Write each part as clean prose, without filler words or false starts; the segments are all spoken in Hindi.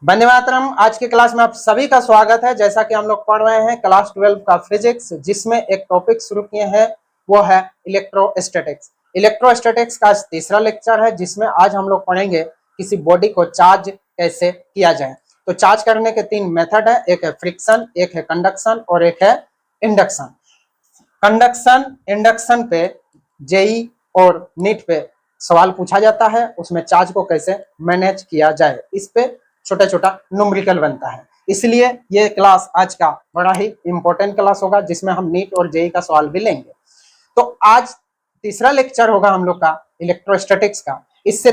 वंदे मातरम। आज की क्लास में आप सभी का स्वागत है। जैसा कि हम लोग पढ़ रहे हैं क्लास 12 का फिजिक्स, जिसमें एक टॉपिक शुरू किए हैं वो है इलेक्ट्रोस्टैटिक्स। इलेक्ट्रोस्टैटिक्स का तीसरा लेक्चर है, जिसमें आज हम लोग पढ़ेंगे किसी बॉडी को चार्ज कैसे किया जाए। तो चार्ज करने के तीन मेथड है, एक है फ्रिक्शन, एक है कंडक्शन और एक है इंडक्शन। कंडक्शन इंडक्शन पे जेई और नीट पे सवाल पूछा जाता है, उसमें चार्ज को कैसे मैनेज किया जाए, इस पे छोटा छोटा न्यूमेरिकल बनता है। इसलिए ये क्लास आज का बड़ा ही इंपॉर्टेंट क्लास होगा, जिसमें हम नीट और जेई का सवाल भी लेंगे। तो आज तीसरा लेक्चर होगा हम लोग का इलेक्ट्रोस्टैटिक्स का। इससे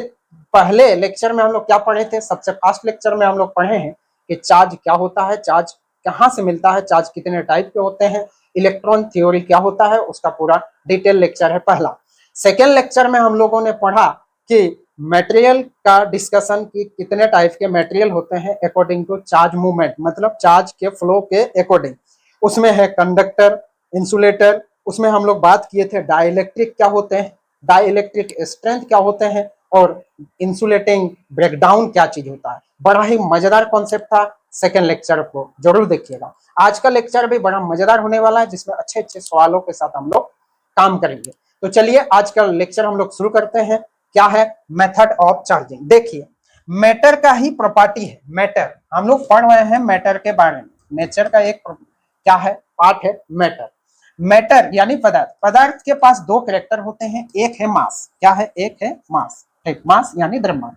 पहले लेक्चर में हम लोग क्या पढ़े थे? सबसे फर्स्ट लेक्चर में हम लोग पढ़े हैं कि चार्ज क्या होता है, चार्ज कहाँ से मिलता है, चार्ज कितने टाइप के होते हैं, इलेक्ट्रॉन थ्योरी क्या होता है, उसका पूरा डिटेल लेक्चर है पहला। सेकेंड लेक्चर में हम लोगों ने पढ़ा कि मटेरियल का डिस्कशन की कितने टाइप के मटेरियल होते हैं अकॉर्डिंग टू चार्ज मूवमेंट, मतलब चार्ज के फ्लो के अकॉर्डिंग। उसमें है कंडक्टर, इंसुलेटर, उसमें हम लोग बात किए थे डाइइलेक्ट्रिक क्या होते हैं, डाइइलेक्ट्रिक स्ट्रेंथ क्या होते हैं, और इंसुलेटिंग ब्रेकडाउन क्या चीज होता है। बड़ा ही मजेदार कॉन्सेप्ट था। सेकेंड लेक्चर को जरूर देखिएगा। आज का लेक्चर भी बड़ा मजेदार होने वाला है, जिसमें अच्छे अच्छे सवालों के साथ हम लोग काम करेंगे। तो चलिए आज का लेक्चर हम लोग शुरू करते हैं। क्या है? Method of charging. देखिए, मैटर का ही प्रॉपर्टी है। मैटर हम लोग पढ़ रहे हैं मैटर के बारे में। नेचर का एक क्या है पार्ट है मैटर। मैटर यानी पदार्थ। पदार्थ के पास दो कैरेक्टर होते हैं, एक है मास। क्या है? एक है मास। ठीक, मास यानी द्रव्यमान।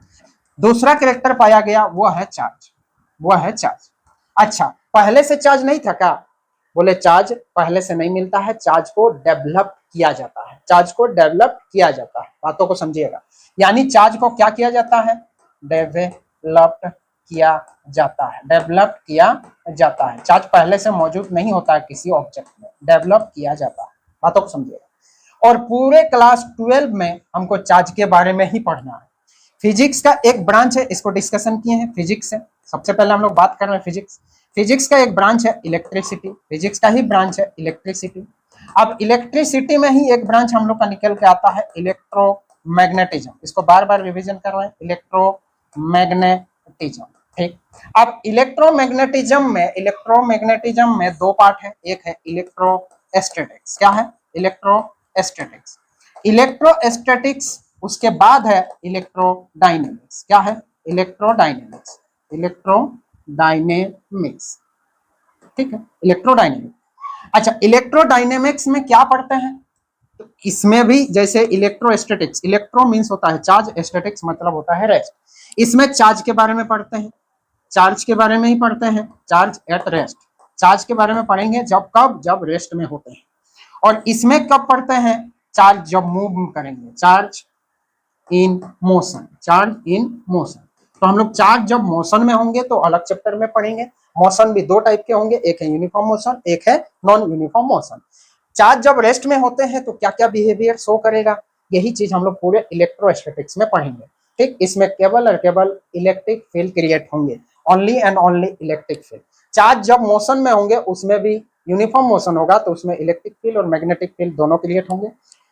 दूसरा कैरेक्टर पाया गया वो है चार्ज। वो है चार्ज। अच्छा, पहले से चार्ज नहीं था क्या? बोले चार्ज पहले से नहीं मिलता है, चार्ज को डेवलप किया जाता है। चार्ज को डेवलप किया जाता है, बातों को समझिएगा। यानी चार्ज को क्या किया जाता है? डेवलप्ड किया जाता है। डेवलप किया जाता है। चार्ज पहले से मौजूद नहीं होता है किसी ऑब्जेक्ट में, डेवलप किया जाता है। बातों को समझिएगा। और पूरे क्लास 12 में हमको चार्ज के बारे में ही पढ़ना है। फिजिक्स का एक ब्रांच है, इसको डिस्कशन किए हैं फिजिक्स से। सबसे पहले हम लोग बात कर रहे हैं फिजिक्स। फिजिक्स का एक ब्रांच है इलेक्ट्रिसिटी। फिजिक्स का ही ब्रांच है इलेक्ट्रिसिटी। अब इलेक्ट्रिसिटी में ही एक ब्रांच हम लोग का निकल के आता है इलेक्ट्रोमैग्नेटिज्म। इसको बार बार रिवीजन कर रहे हैं, इलेक्ट्रोमैग्नेटिज्म। ठीक। अब इलेक्ट्रोमैग्नेटिज्म में दो पार्ट है, एक है इलेक्ट्रोस्टैटिक्स। क्या है? इलेक्ट्रोस्टैटिक्स। इलेक्ट्रोस्टैटिक्स उसके बाद है इलेक्ट्रोडायनेमिक्स। क्या है? इलेक्ट्रोडायनेमिक्स। इलेक्ट्रोडायनेमिक्स। ठीक है, इलेक्ट्रोडायनेमिक्स। अच्छा, इलेक्ट्रोडायनेमिक्स में क्या पढ़ते हैं? तो इसमें भी जैसे इलेक्ट्रोस्टैटिक्स, इलेक्ट्रो मींस होता है चार्ज, स्टैटिक्स मतलब होता है रेस्ट। इसमें चार्ज के बारे में पढ़ते हैं, चार्ज के बारे में ही पढ़ते हैं। चार्ज एट रेस्ट, चार्ज के बारे में पढ़ेंगे जब कब? जब रेस्ट में होते हैं। और इसमें कब पढ़ते हैं? चार्ज जब मूव करेंगे, charge in motion. Charge in motion. तो हम लोग चार्ज जब मोशन में होंगे तो अलग चैप्टर में पढ़ेंगे। मोशन भी दो टाइप के होंगे, एक है यूनिफॉर्म मोशन, एक है नॉन यूनिफॉर्म मोशन। चार्ज जब रेस्ट में होते हैं तो क्या क्या बिहेवियर शो करेगा, यही चीज हम लोग पूरे इलेक्ट्रोस्टैटिक्स में पढ़ेंगे। ठीक, इसमें केवल और केवल इलेक्ट्रिक फील्ड क्रिएट होंगे, only and only electric field. Charge जब मोशन में होंगे उसमें भी यूनिफॉर्म मोशन होगा, तो उसमें इलेक्ट्रिक फील्ड और मैग्नेटिक फील्ड दोनों क्रिएट होंगे।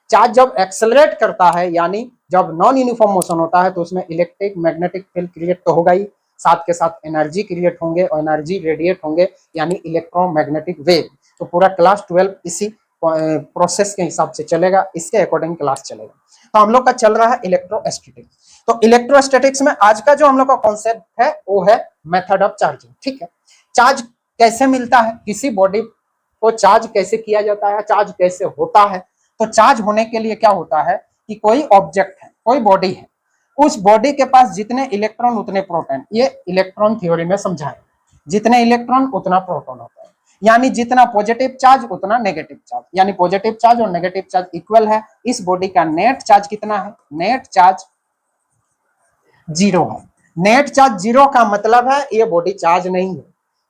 चार्ज जब एक्सेलरेट करता है, यानी जब नॉन यूनिफॉर्म मोशन होता है, तो उसमें इलेक्ट्रिक मैग्नेटिक फील्ड क्रिएट तो होगा ही, साथ के साथ एनर्जी क्रिएट होंगे और एनर्जी रेडिएट होंगे, यानी इलेक्ट्रोमैग्नेटिक वेव। तो पूरा क्लास 12 इसी प्रोसेस के हिसाब से चलेगा, इसके अकॉर्डिंग क्लास चलेगा। तो हम लोग का चल रहा है इलेक्ट्रोस्टैटिक्स। तो इलेक्ट्रोस्टैटिक्स में आज का जो हम लोग का कॉन्सेप्ट है वो है मेथड ऑफ चार्जिंग। ठीक है, चार्ज कैसे मिलता है, किसी बॉडी को चार्ज कैसे किया जाता है, चार्ज कैसे होता है। तो चार्ज होने के लिए क्या होता है कि कोई ऑब्जेक्ट है, कोई बॉडी है, उस बॉडी के पास जितने इलेक्ट्रॉन उतने प्रोटॉन, ये इलेक्ट्रॉन थ्योरी में समझाए। जितने इलेक्ट्रॉन उतना प्रोटॉन होता है, यानी जितना पॉजिटिव चार्ज उतना नेगेटिव चार्ज, यानी पॉजिटिव चार्ज और नेगेटिव चार्ज इक्वल है। इस बॉडी का नेट चार्ज कितना है? नेट चार्ज 0 है। नेट चार्ज 0 का मतलब है ये बॉडी चार्ज नहीं है।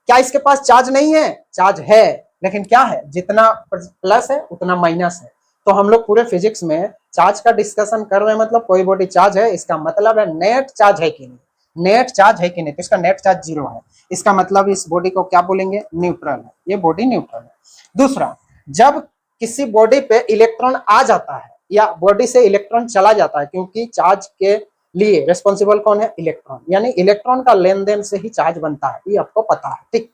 क्या इसके पास चार्ज नहीं है? चार्ज है, लेकिन क्या है? जितना प्लस है उतना माइनस है। तो हम लोग पूरे फिजिक्स में चार्ज का डिस्कशन कर रहे हैं, मतलब कोई बॉडी चार्ज है, इसका मतलब है नेट चार्ज है कि नहीं, नेट चार्ज है कि नहीं। तो इसका नेट चार्ज 0 है, इसका मतलब इस बॉडी को क्या बोलेंगे? न्यूट्रल है, ये बॉडी न्यूट्रल है। दूसरा, जब किसी बॉडी पे इलेक्ट्रॉन आ जाता है या बॉडी से इलेक्ट्रॉन चला जाता है, क्योंकि चार्ज के लिए रेस्पॉन्सिबल कौन है? इलेक्ट्रॉन। यानी इलेक्ट्रॉन का लेन देन से ही चार्ज बनता है, ये आपको पता है। ठीक,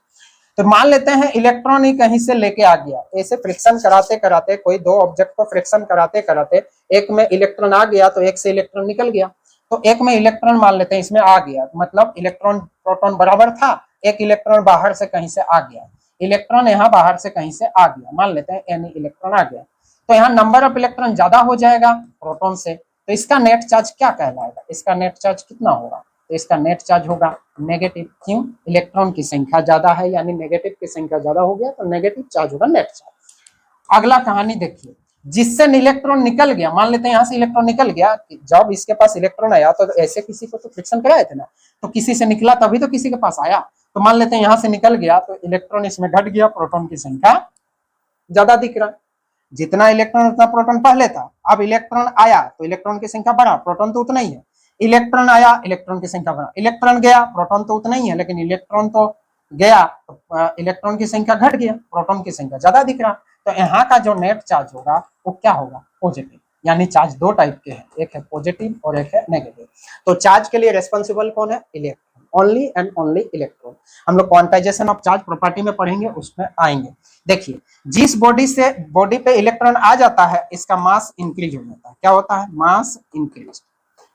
तो मान लेते हैं इलेक्ट्रॉन ही कहीं से लेके आ गया, ऐसे फ्रिक्शन कराते कराते, कोई दो ऑब्जेक्ट को फ्रिक्शन कराते कराते एक में इलेक्ट्रॉन आ गया तो एक से इलेक्ट्रॉन निकल गया, तो एक में इलेक्ट्रॉन मान लेते हैं इसमें आ गया, मतलब इलेक्ट्रॉन प्रोटॉन बराबर था, एक इलेक्ट्रॉन बाहर से कहीं से आ गया, इलेक्ट्रॉन यहाँ बाहर से कहीं से आ गया, मान लेते हैं एन इलेक्ट्रॉन आ गया, तो यहाँ नंबर ऑफ इलेक्ट्रॉन ज्यादा हो जाएगा प्रोटॉन से, तो इसका नेट चार्ज क्या कहलाएगा? इसका नेट चार्ज कितना होगा? तो इसका नेट चार्ज होगा नेगेटिव। क्यों? इलेक्ट्रॉन की संख्या ज्यादा है, यानी नेगेटिव की संख्या ज्यादा हो गया तो नेगेटिव चार्ज होगा, नेट चार्ज। अगला कहानी देखिए, जिससे इलेक्ट्रॉन निकल गया, मान लेते हैं यहाँ से इलेक्ट्रॉन निकल गया, जब इसके पास इलेक्ट्रॉन आया तो ऐसे किसी को तो फ्रिक्शन कराए थे ना, तो किसी से निकला तभी तो किसी के पास आया, तो मान लेते हैं यहाँ से निकल गया तो इलेक्ट्रॉन इसमें घट गया, प्रोटॉन की संख्या ज्यादा दिख रहा है, जितना इलेक्ट्रॉन उतना प्रोटॉन पहले था, अब इलेक्ट्रॉन आया तो इलेक्ट्रॉन की संख्या बढ़ा, प्रोटॉन तो उतना ही है, इलेक्ट्रॉन आया इलेक्ट्रॉन की संख्या बढ़ा, इलेक्ट्रॉन गया प्रोटॉन तो उतना ही है, लेकिन इलेक्ट्रॉन तो गया तो इलेक्ट्रॉन की संख्या घट गया, प्रोटॉन की संख्या ज्यादा दिख रहा, तो यहाँ का जो नेट चार्ज होगा वो क्या होगा? पॉजिटिव। यानी चार्ज दो टाइप के हैं, एक है पॉजिटिव और एक है नेगेटिव। तो चार्ज के लिए रेस्पॉन्सिबल कौन है? Electron, only and only electron. हम लोग क्वांटाइजेशन ऑफ चार्ज प्रॉपर्टी में पढ़ेंगे, उसमें आएंगे। देखिए, जिस बॉडी पे इलेक्ट्रॉन आ जाता है इसका मास इंक्रीज हो जाता है। क्या होता है? Mass increase.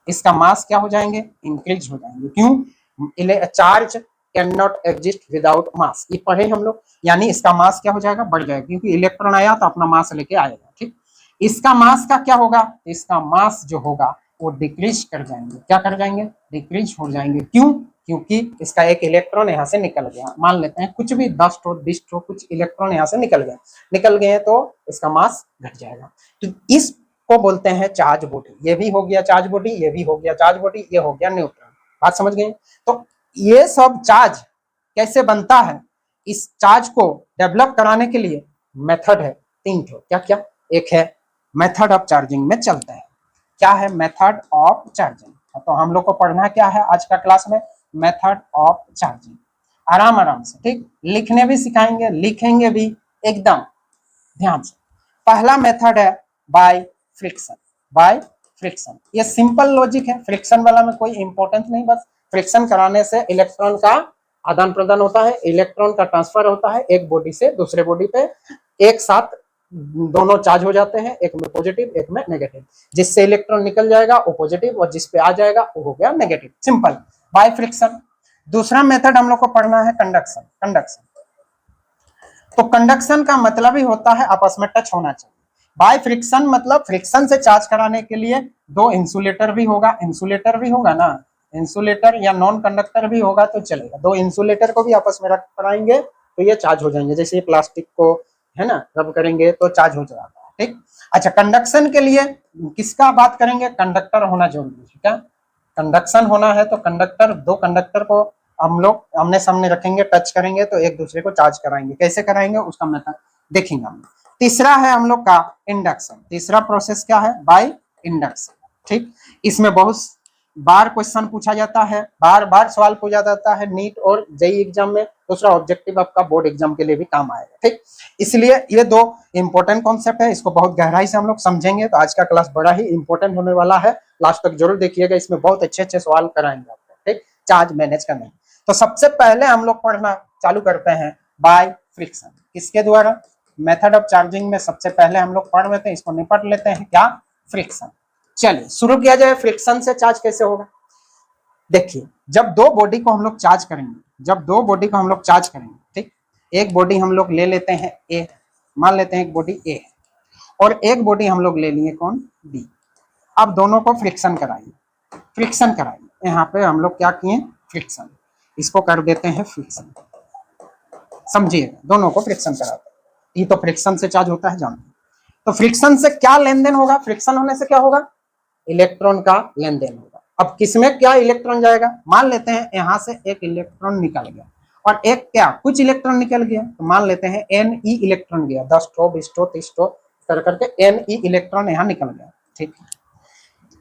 इसका मास क्या हो जाएंगे? इंक्रीज हो जाएंगे। क्यों? Charge can not exist without mass, ये पढ़े हम लोग। यानी इसका मास क्या हो जाएगा? बढ़ जाएगा, क्योंकि इलेक्ट्रॉन आया तो अपना मास लेके आएगा। ठीक, इसका मास का क्या होगा? इसका मास जो होगा वो डिक्रीज कर जाएंगे। क्या कर जाएंगे? डिक्रीज हो जाएंगे। क्यों? क्योंकि इसका एक इलेक्ट्रॉन यहाँ से निकल गया, मान लेते हैं कुछ भी 10 ठो 20 ठो कुछ इलेक्ट्रॉन यहाँ से निकल गए तो इसका मास घट जाएगा। तो इसको बोलते हैं चार्ज बॉडी। ये भी हो गया चार्ज बॉडी, ये भी हो गया चार्ज बॉडी, ये हो गया न्यूट्रॉन। बात समझ गए? तो ये सब चार्ज कैसे बनता है, इस चार्ज को डेवलप कराने के लिए मेथड है 3 ठो। क्या क्या? एक है मेथड ऑफ चार्जिंग में चलते हैं। क्या है मेथड ऑफ चार्जिंग? तो हम लोग को पढ़ना क्या है आज का क्लास में? Method of charging. आराम आराम से, ठीक, लिखने भी सिखाएंगे, लिखेंगे भी एकदम ध्यान से। पहला मेथड है बाय फ्रिक्शन। बाय फ्रिक्शन, ये सिंपल लॉजिक है, फ्रिक्शन वाला में कोई इंपॉर्टेंस नहीं, बस फ्रिक्शन कराने से इलेक्ट्रॉन का आदान प्रदान होता है, इलेक्ट्रॉन का ट्रांसफर होता है एक बॉडी से दूसरे बॉडी पे, एक साथ दोनों चार्ज हो जाते हैं, एक में पॉजिटिव एक में नेगेटिव, जिससे इलेक्ट्रॉन निकल जाएगा वो पॉजिटिव और जिस पे आ जाएगा वो हो गया नेगेटिव। Simple, by friction. दूसरा मेथड हम लोग को पढ़ना है कंडक्शन। कंडक्शन, तो कंडक्शन का मतलब ही होता है आपस में टच होना चाहिए। बाय फ्रिक्शन मतलब फ्रिक्शन से चार्ज कराने के लिए दो इंसुलेटर भी होगा, इंसुलेटर भी होगा ना, इंसुलेटर या नॉन कंडक्टर भी होगा तो चलेगा, दो इंसुलेटर को भी आपस में रख कराएंगे तो ये चार्ज हो जाएंगे, जैसे प्लास्टिक को है ना रब करेंगे तो चार्ज हो जाएगा। ठीक, अच्छा, कंडक्शन के लिए किसका बात करेंगे? कंडक्टर होना जरूरी है। क्या कंडक्शन होना है तो कंडक्टर, दो कंडक्टर को हम लोग आमने सामने रखेंगे, टच करेंगे तो एक दूसरे को चार्ज कराएंगे। कैसे कराएंगे उसका मेथड देखेंगे हम। तीसरा है हम लोग का इंडक्शन। तीसरा प्रोसेस क्या है? By induction. ठीक, इसमें बहुत बार क्वेश्चन पूछा जाता है, बार बार सवाल पूछा जाता है नीट और जेईई एग्जाम में, दूसरा ऑब्जेक्टिव आपका बोर्ड एग्जाम के लिए भी काम आएगा। ठीक, इसलिए ये दो इंपॉर्टेंट कॉन्सेप्ट है, इसको बहुत गहराई से हम लोग समझेंगे, तो आज का क्लास बड़ा ही इंपॉर्टेंट होने वाला है, लास्ट तक जरूर देखिएगा, इसमें बहुत अच्छे अच्छे सवाल कराएंगे आपको। ठीक, चार्ज मैनेज करना। तो सबसे पहले हम लोग पढ़ना चालू करते हैं बाय फ्रिक्शन। किसके द्वारा? मेथड ऑफ चार्जिंग में सबसे पहले हम लोग पढ़ लेते हैं, इसको निपट लेते हैं। क्या? फ्रिक्शन। चलिए शुरू किया जाए। फ्रिक्शन से चार्ज कैसे होगा? देखिए, जब दो बॉडी को हम लोग चार्ज करेंगे, ठीक, एक बॉडी हम लोग ले लेते हैं ए, मान लेते हैं एक बॉडी ए है और एक बॉडी हम लोग ले लिए कौन? बी। अब दोनों को फ्रिक्शन कराइए। यहाँ पे हम लोग क्या किए? फ्रिक्शन, इसको कर देते हैं फ्रिक्शन। समझिए, दोनों को फ्रिक्शन कराते हैं, ये तो फ्रिक्शन से चार्ज होता है जानते हैं। तो फ्रिक्शन से क्या लेन देन होगा? फ्रिक्शन होने से क्या होगा? इलेक्ट्रॉन का लेन देन होगा। अब किसमें क्या इलेक्ट्रॉन जाएगा? मान लेते हैं यहाँ से एक इलेक्ट्रॉन निकल गया और एक क्या कुछ इलेक्ट्रॉन निकल गया, तो मान लेते हैं एन ई इलेक्ट्रॉन गया, 10 ठो 20 ठो 30 ठो कर करके एन ई इलेक्ट्रॉन यहाँ निकल गया। ठीक,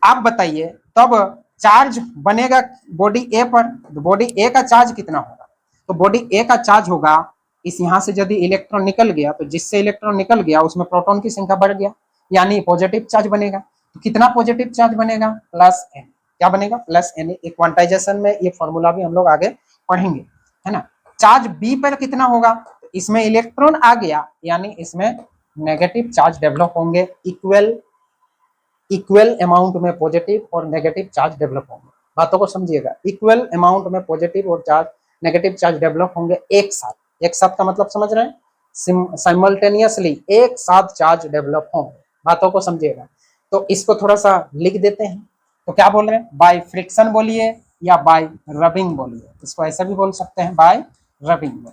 आप बताइए तब चार्ज बनेगा बॉडी ए पर, तो बॉडी ए का चार्ज कितना होगा? तो बॉडी ए का चार्ज होगा, इस यहाँ से यदि इलेक्ट्रॉन निकल गया तो जिससे इलेक्ट्रॉन निकल गया उसमें प्रोटॉन की संख्या बढ़ गया, यानी पॉजिटिव चार्ज बनेगा। तो कितना पॉजिटिव चार्ज बनेगा? Plus N. क्या बनेगा, प्लस Na। एक क्वांटाइजेशन में ये फॉर्मूला भी हम लोग आगे पढ़ेंगे, है ना। चार्ज बी पर कितना होगा, इसमें इलेक्ट्रॉन आ गया यानी इसमें नेगेटिव चार्ज डेवलप होंगे, इक्वल अमाउंट में पॉजिटिव और नेगेटिव चार्ज डेवलप होंगे। बातों को समझिएगा, इक्वल अमाउंट में पॉजिटिव और चार्ज नेगेटिव चार्ज डेवलप होंगे एक साथ। एक साथ का मतलब समझ रहे हैं, साइमल्टेनियसली एक साथ चार्ज डेवलप होंगे। बातों को समझिएगा। तो इसको थोड़ा सा लिख देते हैं। तो क्या बोल रहे हैं, बाय फ्रिक्शन बोलिए या बाय रबिंग बोलिए, इसको ऐसा भी बोल सकते हैं बाय रबिंग।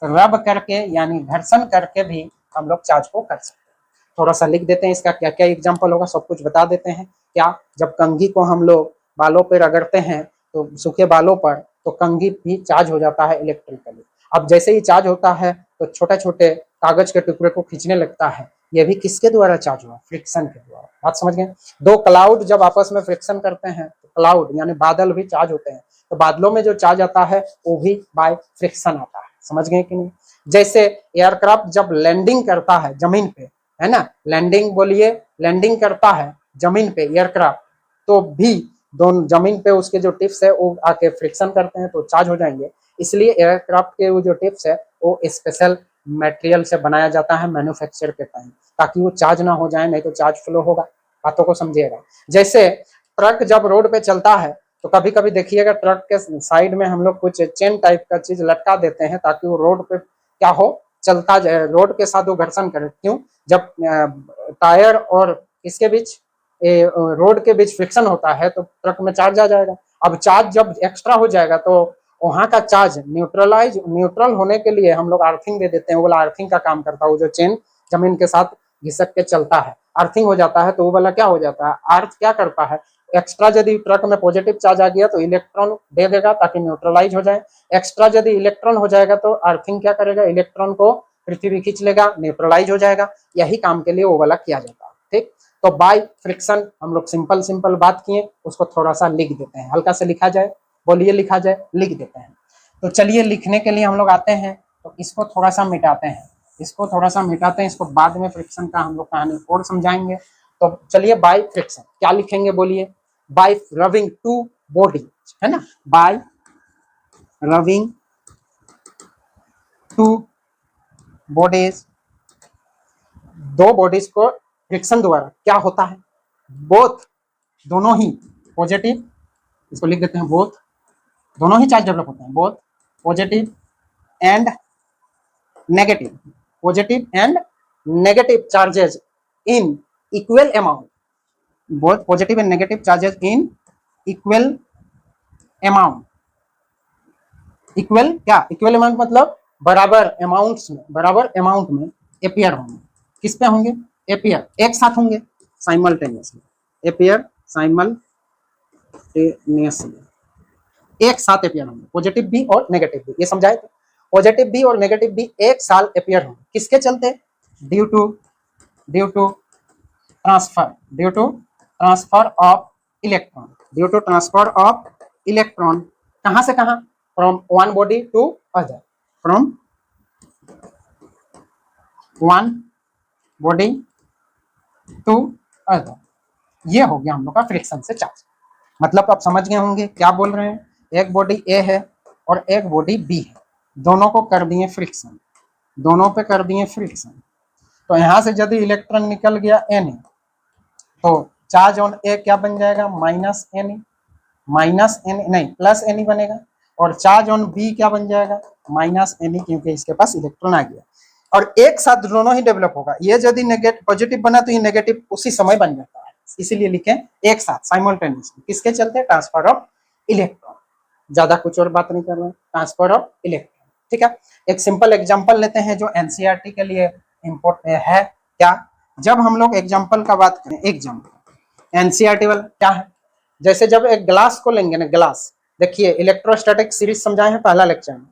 रब करके यानी घर्षण करके भी हम लोग चार्ज को कर सकते हैं। थोड़ा सा लिख देते हैं, इसका क्या क्या एग्जाम्पल होगा सब कुछ बता देते हैं। क्या, जब कंघी को हम लोग बालों पे रगड़ते हैं तो सूखे बालों पर, तो कंघी भी चार्ज हो जाता है इलेक्ट्रिकली। अब जैसे ही चार्ज होता है तो छोटे छोटे कागज के टुकड़े को खींचने लगता है, ये भी किसके द्वारा चार्ज हुआ, फ्रिक्शन के द्वारा। बात समझ गए। दो क्लाउड जब आपस में फ्रिक्शन करते हैं तो क्लाउड यानी बादल भी चार्ज होते हैं, तो बादलों में जो चार्ज आता है वो भी बाय फ्रिक्शन आता है। समझ गए कि नहीं। जैसे एयरक्राफ्ट जब लैंडिंग करता है जमीन पे, है ना, लैंडिंग बोलिए, लैंडिंग करता है जमीन पे एयरक्राफ्ट, तो भी दोनों जमीन पे उसके जो टिप्स है वो आके फ्रिक्शन करते हैं तो चार्ज हो जाएंगे। इसलिए एयरक्राफ्ट के वो जो टिप्स है वो स्पेशल मटेरियल से बनाया जाता है मैन्युफैक्चर के टाइम, ताकि वो चार्ज ना हो जाए, नहीं तो चार्ज फ्लो होगा। बातों को समझिएगा। जैसे ट्रक जब रोड पे चलता है तो कभी कभी देखिएगा ट्रक के साइड में हम लोग कुछ चेन टाइप का चीज लटका देते हैं ताकि वो रोड पे क्या हो, चलता जाए, रोड के साथ वो घर्षण करे। क्यों, जब टायर और इसके बीच रोड के बीच फ्रिक्शन होता है तो ट्रक में चार्ज आ जाएगा। अब चार्ज जब एक्स्ट्रा हो जाएगा तो वहां का चार्ज न्यूट्रल होने के लिए हम लोग अर्थिंग दे देते हैं, वो वाला अर्थिंग का काम करता है। वो जो चेन जमीन के साथ घिसक के चलता है, अर्थिंग हो जाता है, तो वो वाला क्या हो जाता है, अर्थ क्या करता है, एक्स्ट्रा यदि ट्रक में पॉजिटिव चार्ज आ गया तो इलेक्ट्रॉन दे देगा ताकि न्यूट्रलाइज हो जाए। एक्स्ट्रा यदि इलेक्ट्रॉन हो जाएगा तो अर्थिंग क्या करेगा, इलेक्ट्रॉन को पृथ्वी खींच लेगा, न्यूट्रलाइज हो जाएगा। यही काम के लिए वो वाला किया जाता है। ठीक, तो बाय फ्रिक्शन हम लोग सिंपल बात किए, उसको थोड़ा सा लिख देते हैं, हल्का से लिखा जाए, बोलिए लिखा जाए, लिख देते हैं। तो चलिए लिखने के लिए हम लोग आते हैं, तो इसको थोड़ा सा मिटाते हैं, इसको थोड़ा सा मिटाते हैं, इसको बाद में फ्रिक्शन का हम लोग कहानी और समझाएंगे। तो चलिए बाय फ्रिक्शन क्या लिखेंगे, बोलिए, बाय रबिंग टू बॉडी, है ना, बाय रबिंग टू बॉडीज, दो बॉडीज को फ्रिक्शन द्वारा क्या होता है, बोथ, दोनों ही पॉजिटिव, इसको लिख देते हैं बोथ, दोनों ही चार्ज डेवलप होते हैं, both positive and negative, positive and negative charges in equal amount, both positive and negative charges in equal amount. Equal क्या, इक्वल अमाउंट मतलब बराबर अमाउंट्स में, बराबर अमाउंट में एपियर होंगे। किस पे होंगे, एपियर, एक साथ होंगे, साइमल्टेनियसली, एपियर साइमल्टेनियसली, एक साथ एपियर होंगे, पॉजिटिव भी और नेगेटिव भी। ये समझाए थे, पॉजिटिव भी और नेगेटिव भी एक साथ एपियर होंगे। किसके चलते, due to transfer of electron, due to transfer of electron, कहां से कहां, from one body to other, from one body to other. ये हो गया हम लोग का फ्रिक्शन से चार्ज। मतलब आप समझ गए होंगे क्या बोल रहे हैं, एक बॉडी ए है और एक बॉडी बी है, दोनों को कर दिए फ्रिक्शन, दोनों पे कर दिए फ्रिक्शन। तो यहां से यदि इलेक्ट्रॉन निकल गया Na, तो चार्ज ऑन ए क्या बन जाएगा, माइनस Na, माइनस Na नहीं प्लस Na बनेगा, और चार्ज ऑन बी क्या बन जाएगा, माइनस Na, क्योंकि इसके पास इलेक्ट्रॉन आ गया। और एक साथ दोनों ही डेवलप होगा, ये यदि नेगेटिव पॉजिटिव बना तो ये नेगेटिव उसी समय बन जाता है, इसीलिए लिखें एक साथ साइमल्टेनियसली। किसके चलते, ट्रांसफर ऑफ इलेक्ट्रॉन, ज्यादा कुछ और बात नहीं कर रहे हैं, ट्रांसफर ऑफ इलेक्ट्रॉन। ठीक है, एक सिंपल एग्जांपल लेते हैं जो एनसीईआरटी के लिए इम्पोर्टेंट है। क्या, जब हम लोग एग्जांपल का बात करें, एग्जांपल एनसीईआरटी वाला क्या है, जैसे जब एक ग्लास को लेंगे ना, ग्लास, देखिए इलेक्ट्रोस्टैटिक सीरीज समझाए हैं पहला लेक्चर में,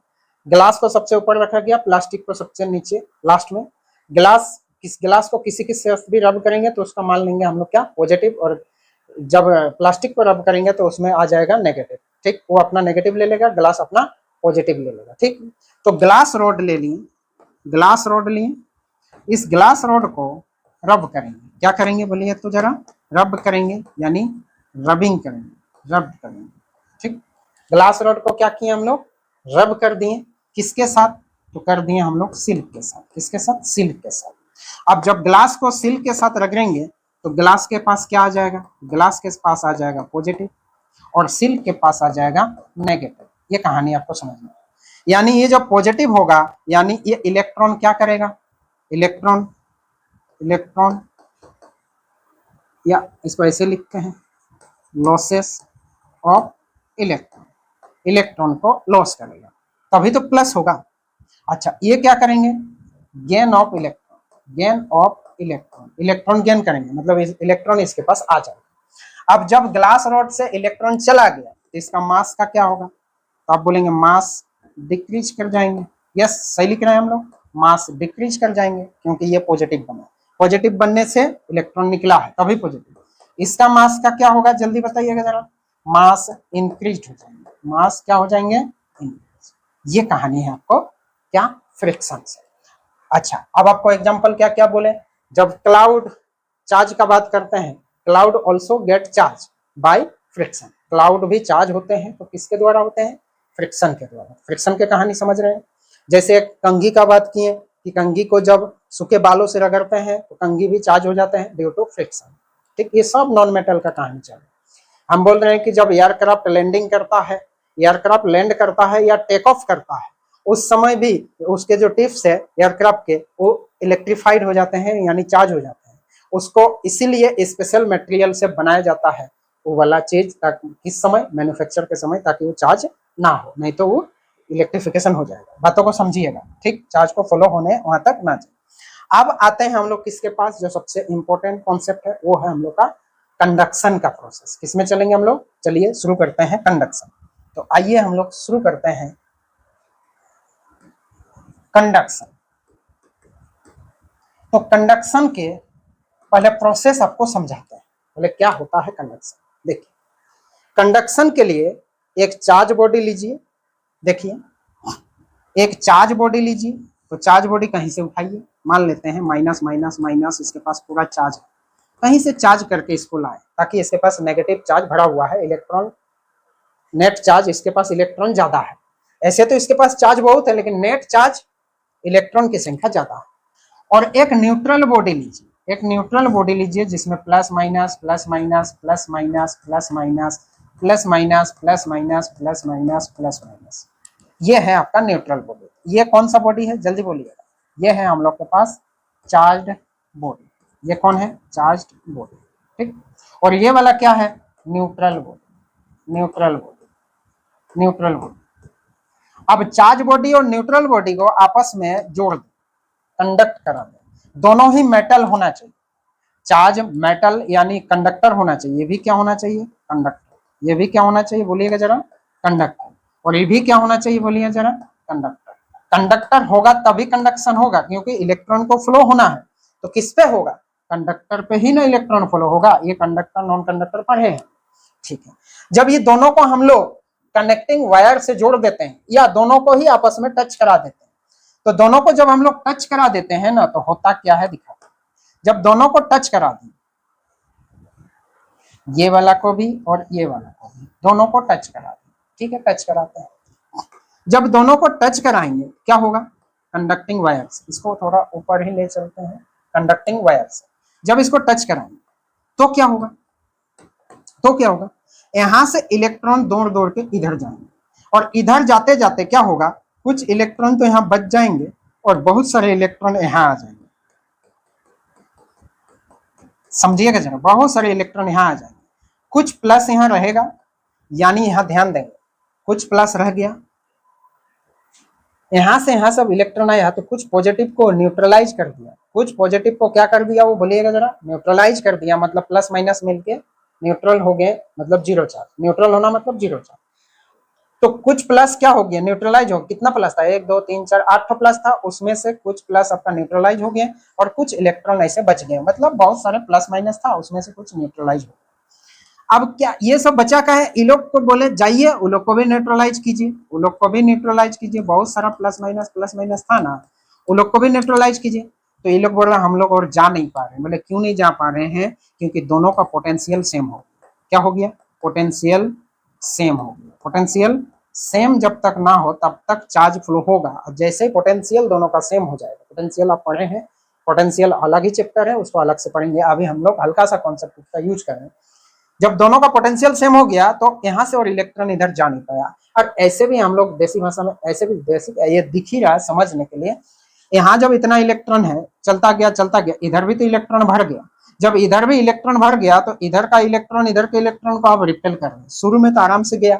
ग्लास को सबसे ऊपर रखा गया, प्लास्टिक को सबसे नीचे लास्ट में। ग्लास को किसी से भी रब करेंगे तो उसका मान लेंगे हम लोग क्या, पॉजिटिव, और जब प्लास्टिक को रब करेंगे तो उसमें आ जाएगा नेगेटिव। ठीक, वो अपना नेगेटिव ले लेगा, ग्लास अपना पॉजिटिव ले लेगा। ठीक, तो ग्लास रोड ले लिए, ग्लास रोड लिए, इस ग्लास रोड को रब करेंगे, क्या करेंगे बोलिए तो जरा, रब करेंगे यानी रबिंग करेंगे, रब कर देंगे। ठीक, ग्लास रॉड को क्या किए हम लोग, रब कर दिए, किसके साथ, तो कर दिए हम लोग सिल्क के साथ। किसके साथ, सिल्क के साथ। अब जब ग्लास को सिल्क के साथ रगड़ेंगे तो ग्लास के पास क्या आ जाएगा, ग्लास के पास आ जाएगा पॉजिटिव और सिल्क के पास आ जाएगा नेगेटिव। ये कहानी आपको समझना है। यानी ये जब पॉजिटिव होगा यानी ये इलेक्ट्रॉन क्या करेगा, इलेक्ट्रॉन इलेक्ट्रॉन या इसको ऐसे लिखते हैं लॉसेस ऑफ इलेक्ट्रॉन, इलेक्ट्रॉन को लॉस करेगा, तभी तो प्लस होगा। अच्छा, ये क्या करेंगे, gain of electron, gain of electron, electron gain करेंगे, मतलब इलेक्ट्रॉन इसके पास आ जाएगा। अब जब ग्लास रॉड से इलेक्ट्रॉन चला गया तो इसका मास का क्या होगा, तो आप बोलेंगे मास डिक्रीज कर जाएंगे। यस, सही लिख रहे हैं हम लोग, मास डिक्रीज कर जाएंगे क्योंकि ये पॉजिटिव बना, पॉजिटिव बनने से इलेक्ट्रॉन निकला है तभी पॉजिटिव। इसका मास का क्या होगा जल्दी बताइएगा जरा, मास इंक्रीज हो जाएंगे, मास क्या हो जाएंगे, इंक्रीज। ये कहानी है आपको क्या, फ्रिक्शन से। अच्छा, अब आपको एग्जांपल क्या क्या बोले, जब क्लाउड चार्ज का बात करते हैं, cloud also get charge by friction, cloud भी चार्ज होते हैं तो किसके द्वारा होते हैं, फ्रिक्शन के द्वारा। फ्रिक्शन की कहानी समझ रहे हैं। जैसे कंघी का बात किए कि कंघी को जब सूखे बालों से रगड़ते हैं तो कंघी भी चार्ज हो जाते हैं ड्यू टू फ्रिक्शन। ठीक, ये सब नॉन मेटल का कहानी चल रहा है। हम बोल रहे हैं कि जब एयरक्राफ्ट लैंडिंग करता है, एयरक्राफ्ट लैंड करता है या टेक ऑफ करता है, उस समय भी उसके जो टिप्स है एयरक्राफ्ट के वो इलेक्ट्रीफाइड हो जाते हैं यानी चार्ज हो जाते हैं। उसको इसीलिए स्पेशल मटेरियल से बनाया जाता है वो वाला चीज, ताकि किस समय, मैन्युफैक्चर के समय, ताकि वो चार्ज ना हो, नहीं तो वो इलेक्ट्रिफिकेशन हो जाएगा। बातों को समझिएगा, ठीक, चार्ज को फॉलो होने वहां तक ना जाए। अब आते हैं हम लोग किसके पास, जो सबसे इंपॉर्टेंट कॉन्सेप्ट है वो है हम लोग का कंडक्शन का प्रोसेस। किसमें चलेंगे हम लोग, चलिए शुरू करते हैं कंडक्शन। तो आइए हम लोग शुरू करते हैं कंडक्शन। तो कंडक्शन के पहले प्रोसेस आपको समझाते हैं, पहले क्या होता है कंडक्शन। देखिए, कंडक्शन के लिए एक चार्ज बॉडी लीजिए, देखिए एक चार्ज बॉडी लीजिए, तो चार्ज बॉडी कहीं से उठाइए, मान लेते हैं माइनस माइनस माइनस, इसके पास पूरा चार्ज है, कहीं से चार्ज करके इसको लाए ताकि इसके पास नेगेटिव चार्ज भरा हुआ है, इलेक्ट्रॉन नेट चार्ज इसके पास इलेक्ट्रॉन ज्यादा है। ऐसे तो इसके पास चार्ज बहुत है लेकिन नेट चार्ज इलेक्ट्रॉन की संख्या ज्यादा है। और एक न्यूट्रल बॉडी लीजिए, एक न्यूट्रल बॉडी लीजिए जिसमें plus minus plus minus plus minus plus minus plus minus plus minus plus minus plus minus, ये है आपका न्यूट्रल बॉडी। ये कौन सा बॉडी है जल्दी बोलिएगा, ये है हम लोग के पास चार्ज्ड बॉडी। ये कौन है, चार्ज्ड बॉडी। ठीक, और ये वाला क्या है, neutral body, neutral body, neutral body. अब चार्ज बॉडी और न्यूट्रल बॉडी को आपस में जोड़ दे, कंडक्ट करा दे, दोनों ही मेटल होना चाहिए। चार्ज मेटल यानी कंडक्टर होना चाहिए, ये भी क्या होना चाहिए, कंडक्टर। ये भी क्या होना चाहिए बोलिएगा जरा, कंडक्टर। और ये भी क्या होना चाहिए बोलिए जरा, कंडक्टर। कंडक्टर होगा तभी कंडक्शन होगा, क्योंकि इलेक्ट्रॉन को फ्लो होना है तो किस पे होगा, कंडक्टर पे ही ना इलेक्ट्रॉन फ्लो होगा। ये कंडक्टर नॉन कंडक्टर पढ़े हैं, ठीक है। जब ये दोनों को हम लोग कनेक्टिंग वायर से जोड़ देते हैं या दोनों को ही आपस में टच करा देते हैं, तो दोनों को जब हम लोग टच करा देते हैं ना तो होता क्या है दिखा, जब दोनों को टच करा दें, ये वाला को भी और ये वाला को भी, दोनों को टच करा दें, ठीक है, टच कराते हैं। जब दोनों को टच कराएंगे क्या होगा, कंडक्टिंग वायर्स, इसको थोड़ा ऊपर ही ले चलते हैं, कंडक्टिंग वायर्स। जब इसको टच कराएंगे तो क्या होगा, तो क्या होगा, यहां से इलेक्ट्रॉन दौड़ दौड़ के इधर जाएंगे और इधर जाते जाते क्या होगा, कुछ इलेक्ट्रॉन तो यहाँ बच जाएंगे और बहुत सारे इलेक्ट्रॉन यहाँ आ जाएंगे। समझिएगा जरा, बहुत सारे इलेक्ट्रॉन यहाँ आ जाएंगे, कुछ प्लस यहाँ रहेगा, यानी यहाँ ध्यान देंगे, कुछ प्लस रह गया, यहाँ से यहाँ सब इलेक्ट्रॉन आया तो कुछ पॉजिटिव को न्यूट्रलाइज कर दिया, कुछ पॉजिटिव को क्या कर दिया वो बोलिएगा जरा, न्यूट्रलाइज कर दिया, मतलब प्लस माइनस मिलके न्यूट्रल हो गए, मतलब जीरो चार्ज, न्यूट्रल होना मतलब जीरो चार्ज। तो कुछ प्लस क्या हो गया, न्यूट्रलाइज हो, कितना प्लस था, 1 2 3 4 8 प्लस था, उसमें से कुछ प्लस आपका न्यूट्रलाइज हो गया और कुछ इलेक्ट्रॉन ऐसे बच गए, मतलब बहुत सारे प्लस माइनस था, उसमें से कुछ न्यूट्रलाइज हो। अब क्या ये सब बचा का है, इन लोग को बोले जाइए उन लोग को भी न्यूट्रलाइज कीजिए, उन लोग को भी न्यूट्रलाइज कीजिए, बहुत सारा प्लस माइनस था ना, उन लोग को भी न्यूट्रलाइज कीजिए। तो ये लोग बोल रहे हम लोग और जा नहीं पा रहे, बोले क्यों नहीं जा पा रहे हैं, क्योंकि दोनों का पोटेंशियल सेम हो, क्या हो गया, पोटेंशियल सेम होगी। पोटेंशियल सेम जब तक ना हो तब तक चार्ज फ्लो होगा। और जैसे ही पोटेंशियल दोनों का सेम हो जाएगा, पोटेंशियल आप पढ़े हैं, पोटेंशियल अलग ही चैप्टर है, उसको अलग से पढ़ेंगे। अभी हम लोग हल्का सा कॉन्सेप्ट का यूज कर रहे हैं। जब दोनों का पोटेंशियल सेम हो गया तो यहाँ से और इलेक्ट्रॉन इधर जा नहीं पाया। और ऐसे भी हम लोग देसी भाषा में ऐसे भी बेसिक ये दिख ही रहा है समझने के लिए। यहाँ जब इतना इलेक्ट्रॉन है, चलता गया, इधर भी तो इलेक्ट्रॉन भर गया। जब इधर भी इलेक्ट्रॉन भर गया तो इधर का इलेक्ट्रॉन इधर के इलेक्ट्रॉन को आप रिपेल कर रहे हैं। शुरू में तो आराम से गया,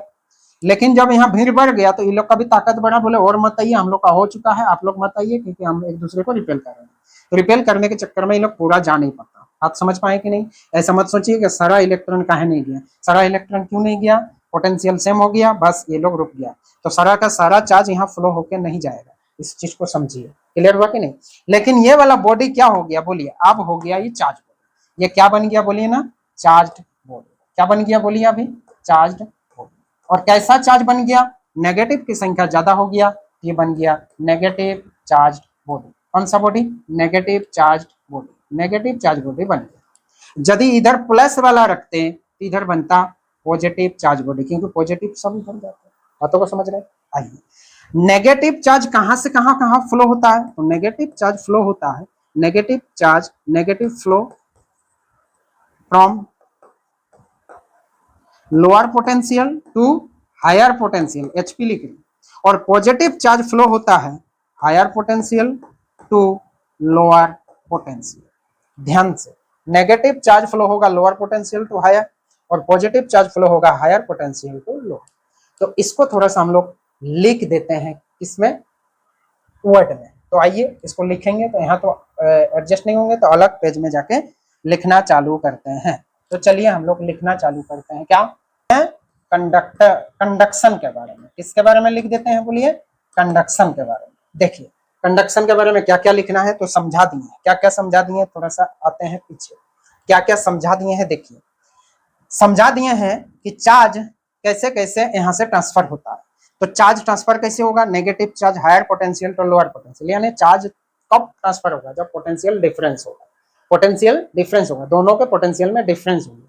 लेकिन जब यहाँ भीड़ बढ़ गया तो इन लोग का भी ताकत बढ़ा। बोले और मत आइए, हम लोग का हो चुका है, आप लोग मत आइए, क्योंकि हम एक दूसरे को रिपेल कर रहे हैं। तो रिपेल करने के चक्कर में इन लोग पूरा जा नहीं पाता। आप समझ पाए कि नहीं? ऐसा मत सोचिए कि सारा इलेक्ट्रॉन काहे नहीं गया। सारा इलेक्ट्रॉन क्यों नहीं गया? पोटेंशियल सेम हो गया, बस ये लोग रुक गया। तो सारा का सारा चार्ज यहाँ फ्लो होके नहीं जाएगा। इस चीज को समझिए। क्लियर हुआ कि नहीं? लेकिन ये वाला बॉडी क्या हो गया बोलिए? अब हो गया ये चार्ज बॉडी। ये क्या बन गया बोलिए ना? Charge body. क्या बन गया बोलिए अभी? Charge body. और कैसा चार्ज बन गया? नेगेटिव की संख्या ज्यादा हो गया, ये बन गया नेगेटिव चार्ज बॉडी। कौन सा body? Negative charge body. Negative charge body बन गया। यदि इधर प्लस वाला रखते तो इधर बनता पॉजिटिव चार्ज बॉडी, क्योंकि पॉजिटिव सब बन जाते हैं। बातों को समझ रहे? आइए, नेगेटिव चार्ज कहां से कहां कहां फ्लो होता है? तो नेगेटिव चार्ज फ्लो होता है, negative charge, negative flow from lower potential to higher potential, HP लिख रही। और पॉजिटिव चार्ज फ्लो होता है higher potential to lower potential. ध्यान से, नेगेटिव चार्ज फ्लो होगा लोअर पोटेंशियल टू हायर, और पॉजिटिव चार्ज फ्लो होगा हायर पोटेंशियल टू लोअर। तो इसको थोड़ा सा हम लोग लिख देते हैं, किसमें? वर्ड में। तो आइए इसको लिखेंगे, तो यहाँ तो एडजस्ट नहीं होंगे, तो अलग पेज में जाके लिखना चालू करते हैं। तो चलिए हम लोग लिखना चालू करते हैं। क्या है? कंडक्टर, कंडक्शन के बारे में। किसके बारे में लिख देते हैं बोलिए? कंडक्शन के बारे में। देखिए कंडक्शन के बारे में क्या क्या लिखना है तो समझा दिए। क्या क्या समझा दिए? थोड़ा सा आते हैं पीछे। क्या क्या समझा दिए हैं देखिए। समझा दिए हैं कि चार्ज कैसे कैसे यहाँ से ट्रांसफर होता है। तो चार्ज ट्रांसफर कैसे होगा? Negative charge higher potential to lower potential. यानी चार्ज कब ट्रांसफर होगा? जब पोटेंशियल डिफरेंस होगा। पोटेंशियल डिफरेंस होगा, दोनों के पोटेंशियल में डिफरेंस होगा।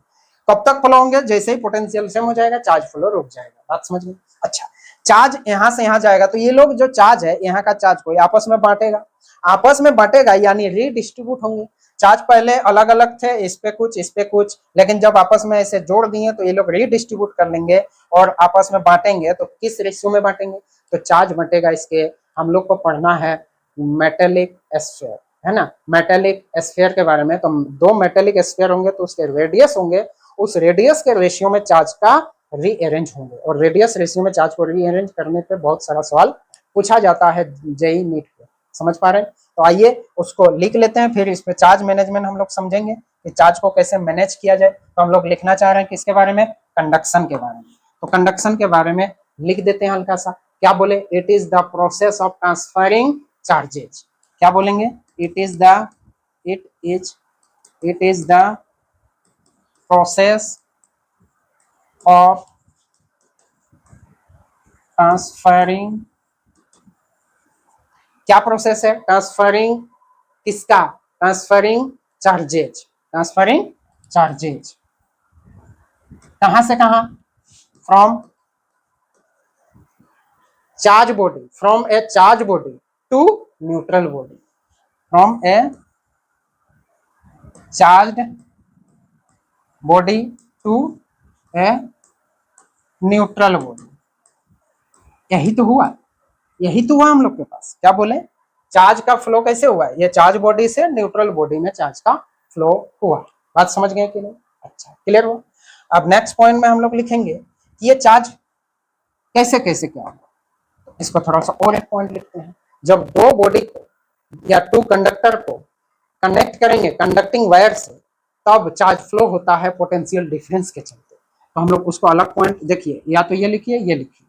कब तक फ्लो होंगे? जैसे ही पोटेंशियल सेम हो जाएगा चार्ज फ्लो रुक जाएगा। बात समझ में? अच्छा, चार्ज यहाँ से यहाँ जाएगा तो ये लोग जो चार्ज है, यहाँ का चार्ज कोई आपस में बांटेगा। आपस में बांटेगा यानी रीडिस्ट्रीब्यूट होंगे। चार्ज पहले अलग अलग थे, इस पे कुछ इस पे कुछ, लेकिन जब आपस में ऐसे जोड़ दिए तो ये लोग रीडिस्ट्रीब्यूट कर लेंगे और आपस में बांटेंगे। तो किस रेशियो में बांटेंगे? तो चार्ज बटेगा इसके, हम लोग को पढ़ना है मेटेलिक स्फीयर, है ना? मेटेलिक स्फीयर के बारे में। तो दो मेटेलिक स्फीयर होंगे तो उसके रेडियस होंगे, उस रेडियस के रेशियो में चार्ज का रीअरेंज होंगे। और रेडियस रेशियो में चार्ज को रीअरेंज करने पे बहुत सारा सवाल पूछा जाता है जेई नीट पे। समझ पा रहे हैं? तो आइए उसको लिख लेते हैं, फिर इस पे चार्ज मैनेजमेंट हम लोग समझेंगे कि चार्ज को कैसे मैनेज किया जाए। तो हम लोग लिखना चाह रहे हैं किसके बारे में? कंडक्शन के बारे में। तो कंडक्शन के बारे में लिख देते हैं हल्का सा। क्या बोले? It is the process of transferring charges. क्या बोलेंगे? It is the process of transferring. क्या प्रोसेस है? ट्रांसफरिंग किसका? Transferring charges. ट्रांसफरिंग चार्जेज कहां से कहां? From charge body, from a charge body to neutral body. From a charge body to a neutral body. यही तो हुआ, यही तो हुआ हम लोग के पास। क्या बोले? चार्ज का फ्लो कैसे हुआ? ये चार्ज बॉडी से न्यूट्रल बॉडी में चार्ज का फ्लो हुआ। बात समझ गए कि नहीं? अच्छा, क्लियर हुआ। अब नेक्स्ट पॉइंट में हम लोग लिखेंगे कि ये चार्ज कैसे कैसे क्या होगा। इसको थोड़ा सा और एक पॉइंट लिखते हैं। जब दो बॉडी को या टू कंडक्टर को कनेक्ट करेंगे कंडक्टिंग वायर से, तब चार्ज फ्लो होता है पोटेंशियल डिफरेंस के चलते। तो हम लोग उसको अलग पॉइंट देखिए, या तो ये लिखिए, ये लिखिए,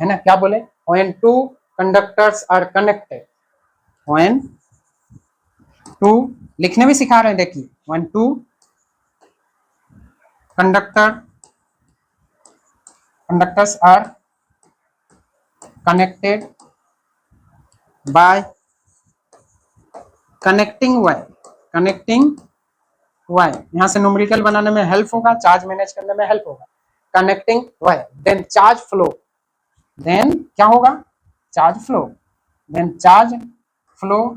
है ना? क्या बोले? when two conductors are connected, when two, लिखने में सिखा रहे हैं देखिए, when two conductors are connected by connecting wire, connecting wire, यहां से न्यूमेरिकल बनाने में हेल्प होगा, चार्ज मैनेज करने में हेल्प होगा। Connecting wire, then charge flow, then क्या होगा, charge flow, then charge flow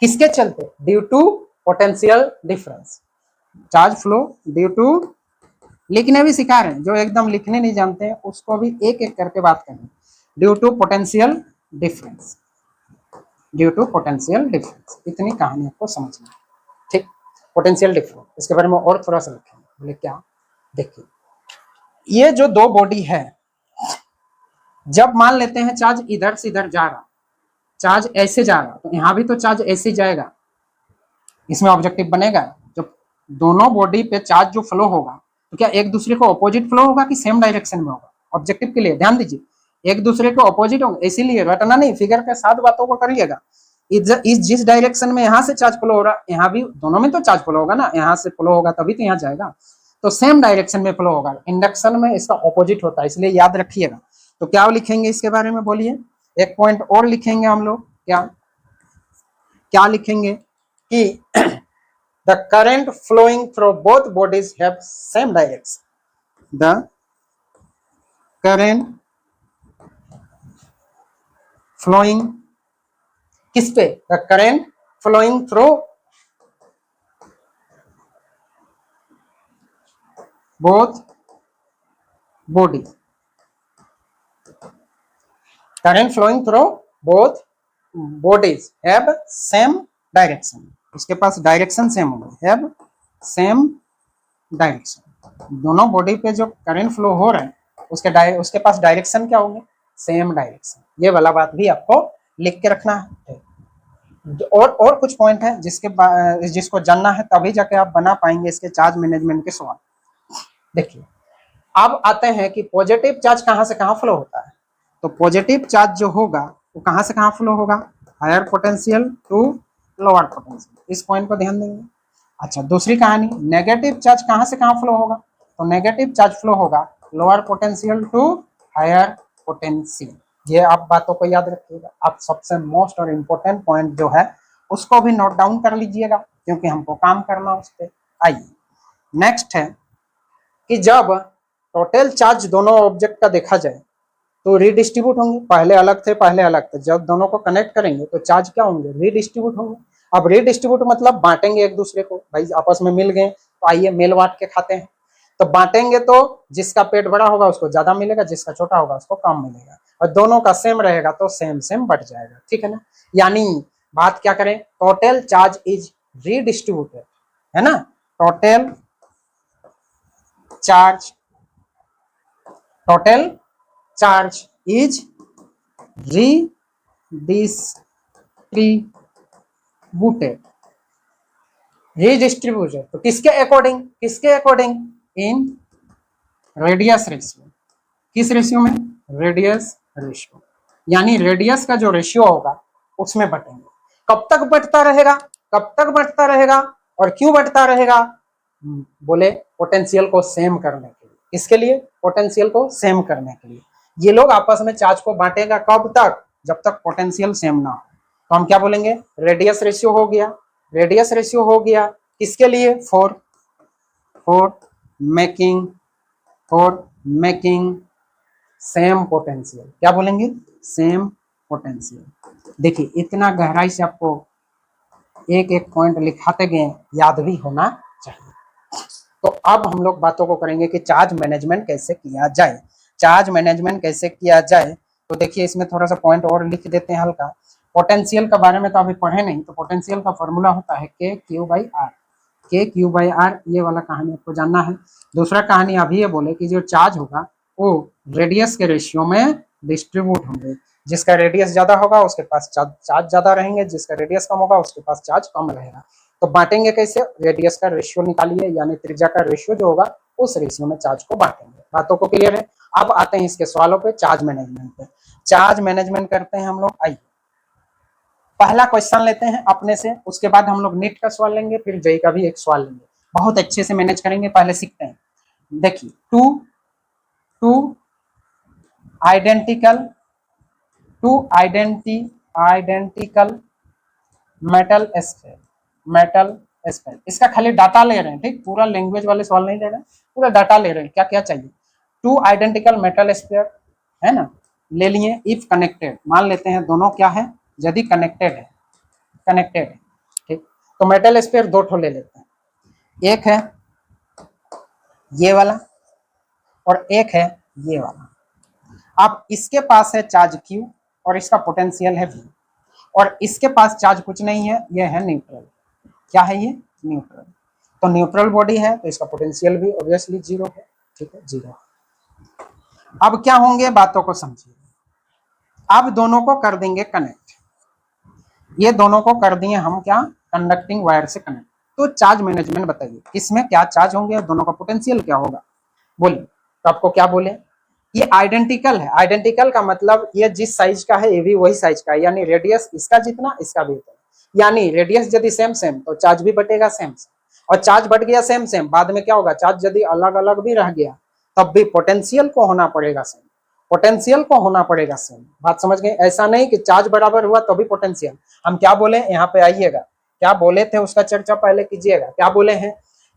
किसके चलते, due to potential difference, charge flow due to, लिखने भी सिखा रहे हैं, जो एकदम लिखने नहीं जानते हैं उसको भी एक एक करके बात करेंगे, due to potential difference, due to potential difference, इतनी कहानी आपको समझना है, ठीक। पोटेंशियल डिफरेंस, इसके बारे में और थोड़ा सा लिखेंगे, बोले क्या, देखिए ये जो दो बॉडी है, जब मान लेते हैं चार्ज इधर से इधर जा रहा, चार्ज ऐसे जा रहा, तो यहाँ भी तो चार्ज ऐसे जाएगा, इसमें ऑब्जेक्टिव बनेगा, जब दोनों बॉडी पे चार्ज जो फ्लो होगा तो क्या एक दूसरे को अपोजिट फ्लो होगा कि सेम डायरेक्शन में होगा, ऑब्जेक्टिव के लिए ध्यान दीजिए, एक दूसरे को अपोजिट होगा, इसीलिए रटना नहीं, फिगर के साथ बातों को करिएगा, इस जिस डायरेक्शन में यहाँ से चार्ज फ्लो हो रहा, यहाँ भी दोनों में तो चार्ज फ्लो होगा ना, यहाँ से फ्लो होगा तभी तो यहाँ जाएगा, तो सेम डायरेक्शन में फ्लो होगा, इंडक्शन में इसका ऑपोजिट होता है, इसलिए याद रखिएगा। तो क्या लिखेंगे इसके बारे में बोलिए, एक पॉइंट और लिखेंगे हम लोग, क्या क्या लिखेंगे कि the current flowing through both bodies have same direction, the current flowing किस पे, the current flowing through both bodies, current flowing through both bodies have same direction, उसके पास डायरेक्शन सेम होगा, हैव सेम डायरेक्शन, दोनों बॉडी पे जो करंट फ्लो हो रहा है उसके पास डायरेक्शन क्या होंगे, सेम डायरेक्शन, ये वाला बात भी आपको लिख के रखना है। और कुछ पॉइंट है जिसको जानना है, तभी जाके आप बना पाएंगे इसके चार्ज मैनेजमेंट के सवाल। देखिए अब आते हैं कि पॉजिटिव चार्ज कहाँ से कहाँ फ्लो होता है, तो पॉजिटिव चार्ज जो होगा वो कहाँ से कहाँ फ्लो होगा, higher potential to lower potential, इस पॉइंट पर ध्यान देंगे। अच्छा दूसरी कहानी, नेगेटिव चार्ज कहाँ से कहाँ फ्लो होगा, तो नेगेटिव चार्ज फ्लो होगा lower potential to higher potential, ये आप बातों को याद रखिएगा। आप सबसे मोस्ट और इम्पोर्टेंट पॉइंट जो है उसको भी नोट डाउन कर लीजिएगा, क्योंकि हमको काम करना उस पर। आइए नेक्स्ट है कि जब टोटल चार्ज दोनों ऑब्जेक्ट का देखा जाए तो रीडिस्ट्रीब्यूट होंगे, पहले अलग थे, जब दोनों को कनेक्ट करेंगे तो चार्ज क्या होंगे, रीडिस्ट्रीब्यूट होंगे। अब रीडिस्ट्रीब्यूट मतलब बांटेंगे एक दूसरे को, भाई आपस में मिल गए तो आइए मेल बांट के खाते हैं, तो बांटेंगे तो जिसका पेट बड़ा होगा उसको ज्यादा मिलेगा, जिसका छोटा होगा उसको कम मिलेगा, और दोनों का सेम रहेगा तो सेम सेम बढ़ जाएगा, ठीक है ना। यानी बात क्या करें, टोटल चार्ज इज रीडिस्ट्रीब्यूटेड, है ना, टोटल चार्ज इज रीडिस्ट्रीब्यूटेड, तो किसके अकॉर्डिंग, इन रेडियस रेशियो, किस रेशियो में, रेडियस रेशियो, यानी रेडियस का जो रेशियो होगा उसमें बटेंगे। कब तक बढ़ता रहेगा और क्यों बढ़ता रहेगा, बोले पोटेंशियल को सेम करने के लिए, इसके लिए पोटेंशियल को सेम करने के लिए ये लोग आपस में चार्ज को बांटेगा, कब तक, जब तक पोटेंशियल सेम ना हो। तो हम क्या बोलेंगे, रेडियस रेशियो हो गया किसके लिए, फॉर मेकिंग सेम पोटेंशियल, क्या बोलेंगे, सेम पोटेंशियल। देखिए इतना गहराई से आपको एक एक पॉइंट लिखाते गए, याद भी होना चाहिए। तो अब हम लोग बातों को करेंगे कि चार्ज मैनेजमेंट कैसे किया जाए। तो देखिए इसमें थोड़ा सा पॉइंट और लिख देते हैं हल्का। पोटेंशियल के बारे में तो अभी पढ़े नहीं, तो पोटेंशियल का फॉर्मूला होता है K/Q/R, ये वाला कहानी आपको जानना है। दूसरा कहानी अभी ये बोले कि जो चार्ज होगा वो रेडियस के रेशियो में डिस्ट्रीब्यूट होंगे, जिसका रेडियस ज्यादा होगा उसके पास चार्ज ज्यादा रहेंगे, जिसका रेडियस कम होगा उसके पास चार्ज कम रहेगा। तो बांटेंगे कैसे, रेडियस का रेशियो निकालिए, यानी त्रिज्या का रेशियो जो होगा उस रेशियो में चार्ज को बांटेंगे। बातों को क्लियर है। अब आते हैं इसके सवालों पे, चार्ज मैनेजमेंट पे। चार्ज मैनेजमेंट करते हैं हम लोग। आइए पहला क्वेश्चन लेते हैं अपने से, उसके बाद हम लोग नीट का सवाल लेंगे, फिर जेई का भी एक सवाल लेंगे। बहुत अच्छे से मैनेज करेंगे, पहले सीखते हैं। देखिए टू आइडेंटिकल मेटल स्पेल, इसका खाली डाटा ले रहे हैं, ठीक, पूरा लैंग्वेज वाले सवाल नहीं ले रहे हैं, पूरा डाटा ले रहे हैं, क्या क्या चाहिए। टू आइडेंटिकल मेटल स्पेयर है ना, ले लिए। इफ कनेक्टेड, मान लेते हैं दोनों क्या है, यदि कनेक्टेड है, कनेक्टेड है, ठीक, तो मेटल स्पेयर दो ठो ले लेते हैं, एक है ये वाला और एक है ये वाला। अब इसके पास है चार्ज Q और इसका पोटेंशियल है V, और इसके पास चार्ज कुछ नहीं है, ये है न्यूट्रल। क्या है ये, न्यूट्रल। तो न्यूट्रल बॉडी है तो इसका पोटेंशियल भी ऑब्वियसली जीरो है, ठीक है, जीरो। अब क्या होंगे, बातों को समझिए। अब दोनों को कर देंगे कनेक्ट, ये दोनों को कर दिए हम क्या, कंडक्टिंग वायर से कनेक्ट। तो चार्ज मैनेजमेंट बताइए, किसमें क्या चार्ज होंगे और दोनों का पोटेंशियल क्या होगा, बोलिए। तो आपको क्या बोले, ये आइडेंटिकल है। आइडेंटिकल का मतलब ये जिस साइज का है ये भी वही साइज का है, यानी रेडियस इसका जितना इसका भी उतना, यानी रेडियस यदि सेम सेम तो चार्ज भी बटेगा सेम सेम, और चार्ज बढ़ गया सेम सेम, बाद में क्या होगा, चार्ज यदि अलग अलग भी रह गया तब भी पोटेंशियल को होना पड़ेगा सेम, पोटेंशियल को होना पड़ेगा सेम। बात समझ गए, ऐसा नहीं कि चार्ज बराबर हुआ तो भी पोटेंशियल। हम क्या बोले, यहाँ पे आइएगा, क्या बोले थे उसका चर्चा पहले कीजिएगा। क्या बोले हैं